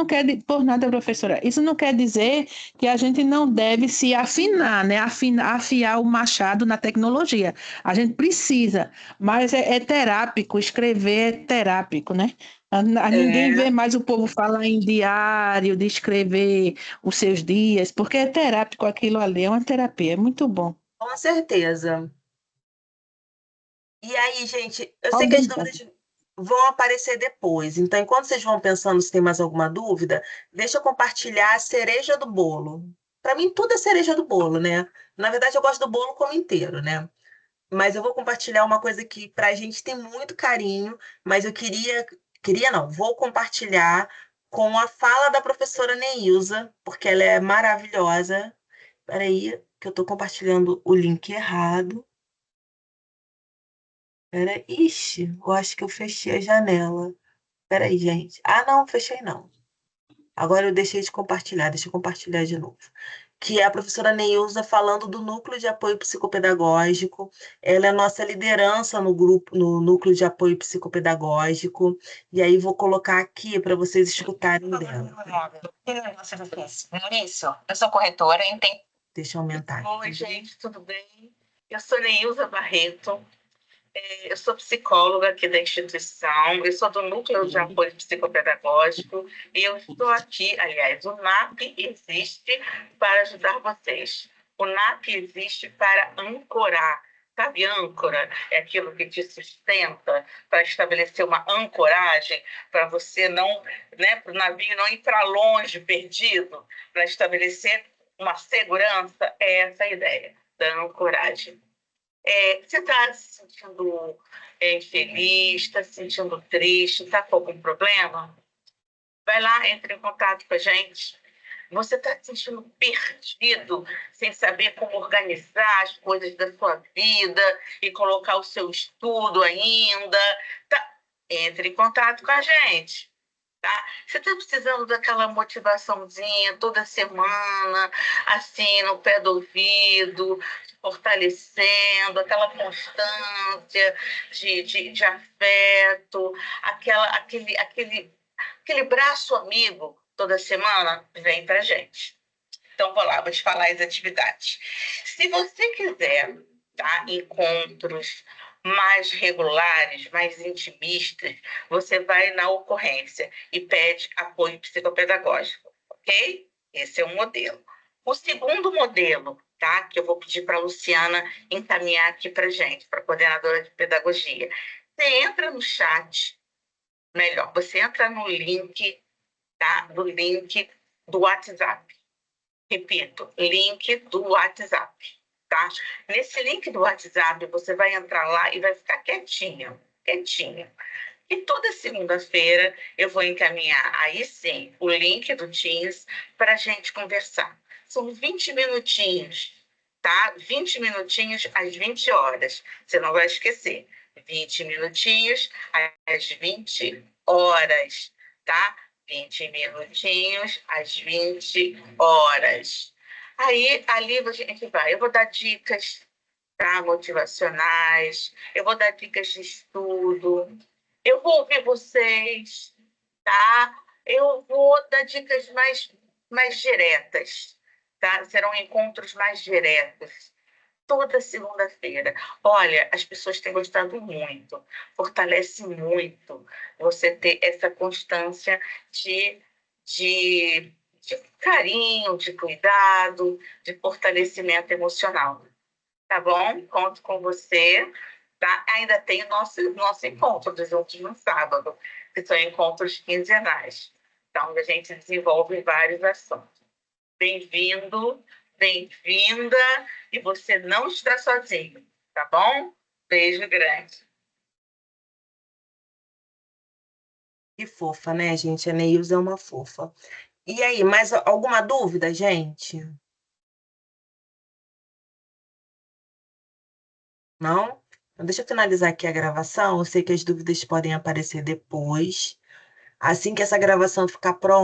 quer por nada, professora. Isso não quer dizer que a gente não deve se afinar, né? Afiar o machado na tecnologia. A gente precisa, mas é terápico, escrever é terápico, né? Ninguém vê É, mais o povo falar em diário, de escrever os seus dias, porque é terápico aquilo ali, é uma terapia, é muito bom. com certeza. E aí, gente, eu sei que as Obrigada. dúvidas vão aparecer depois. Então, enquanto vocês vão pensando se tem mais alguma dúvida, deixa eu compartilhar a cereja do bolo. Para mim, tudo é cereja do bolo, né? Na verdade, eu gosto do bolo como inteiro, né? Mas eu vou compartilhar uma coisa que pra gente tem muito carinho, mas eu queria não, vou compartilhar com a fala da professora Neilza, porque ela é maravilhosa. Peraí, que eu tô compartilhando o link errado. Ixi, eu acho que eu fechei a janela. Peraí, gente. Ah, não, fechei não. Agora eu deixei de compartilhar, deixa eu compartilhar de novo. Que é a professora Neilza falando do núcleo de apoio psicopedagógico. Ela é nossa liderança no grupo, no núcleo de apoio psicopedagógico. E aí vou colocar aqui para vocês escutarem dela. Maurício, eu sou corretora e tenho... Deixa eu aumentar. Oi, gente, tudo bem? Eu sou Neilza Barreto. Eu sou psicóloga aqui da instituição, eu sou do Núcleo de Apoio Psicopedagógico e eu estou aqui, aliás, o NAP existe para ajudar vocês. O NAP existe para ancorar. Sabe, âncora é aquilo que te sustenta para estabelecer uma ancoragem, para você não, né, para o navio não ir para longe, perdido, para estabelecer uma segurança, é essa a ideia da ancoragem. Você está se sentindo infeliz, está se sentindo triste, está com algum problema? Vai lá, entre em contato com a gente. Você está se sentindo perdido, sem saber como organizar as coisas da sua vida e colocar o seu estudo ainda? Tá? Entre em contato com a gente. Tá? Você está precisando daquela motivaçãozinha toda semana, assim, no pé do ouvido, fortalecendo, aquela constância de afeto, aquele braço amigo toda semana, vem pra gente. Então, vou lá, vou te falar as atividades. Se você quiser, tá, encontros mais regulares, mais intimistas, você vai na ocorrência e pede apoio psicopedagógico, ok? Esse é um modelo. O segundo modelo, tá, que eu vou pedir para a Luciana encaminhar aqui para gente, para a coordenadora de pedagogia. Você entra no chat, melhor, você entra no link, tá, do link do WhatsApp. Repito, link do WhatsApp, tá? Nesse link do WhatsApp, você vai entrar lá e vai ficar quietinho. E toda segunda-feira eu vou encaminhar, aí sim, o link do Teams para a gente conversar. São 20 minutinhos, tá? 20 minutinhos às 20 horas. Você não vai esquecer. 20 minutinhos às 20 horas, tá? 20 minutinhos às 20 horas. Aí, ali a gente vai. Eu vou dar dicas, tá, motivacionais, eu vou dar dicas de estudo, eu vou ouvir vocês, tá? Eu vou dar dicas mais diretas, tá? Serão encontros mais diretos. Toda segunda-feira. Olha, as pessoas têm gostado muito, fortalece muito você ter essa constância de carinho, de cuidado, de fortalecimento emocional. Tá bom? Conto com você. Tá? Ainda tem o nosso encontro dos últimos sábados, que são encontros quinzenais. Então, a gente desenvolve vários assuntos. Bem-vindo, bem-vinda, e você não está sozinho, tá bom? Beijo grande. Que fofa, né, gente? A Neilza é uma fofa. E aí, mais alguma dúvida, gente? Não? Então, deixa eu finalizar aqui a gravação. Eu sei que as dúvidas podem aparecer depois. Assim que essa gravação ficar pronta,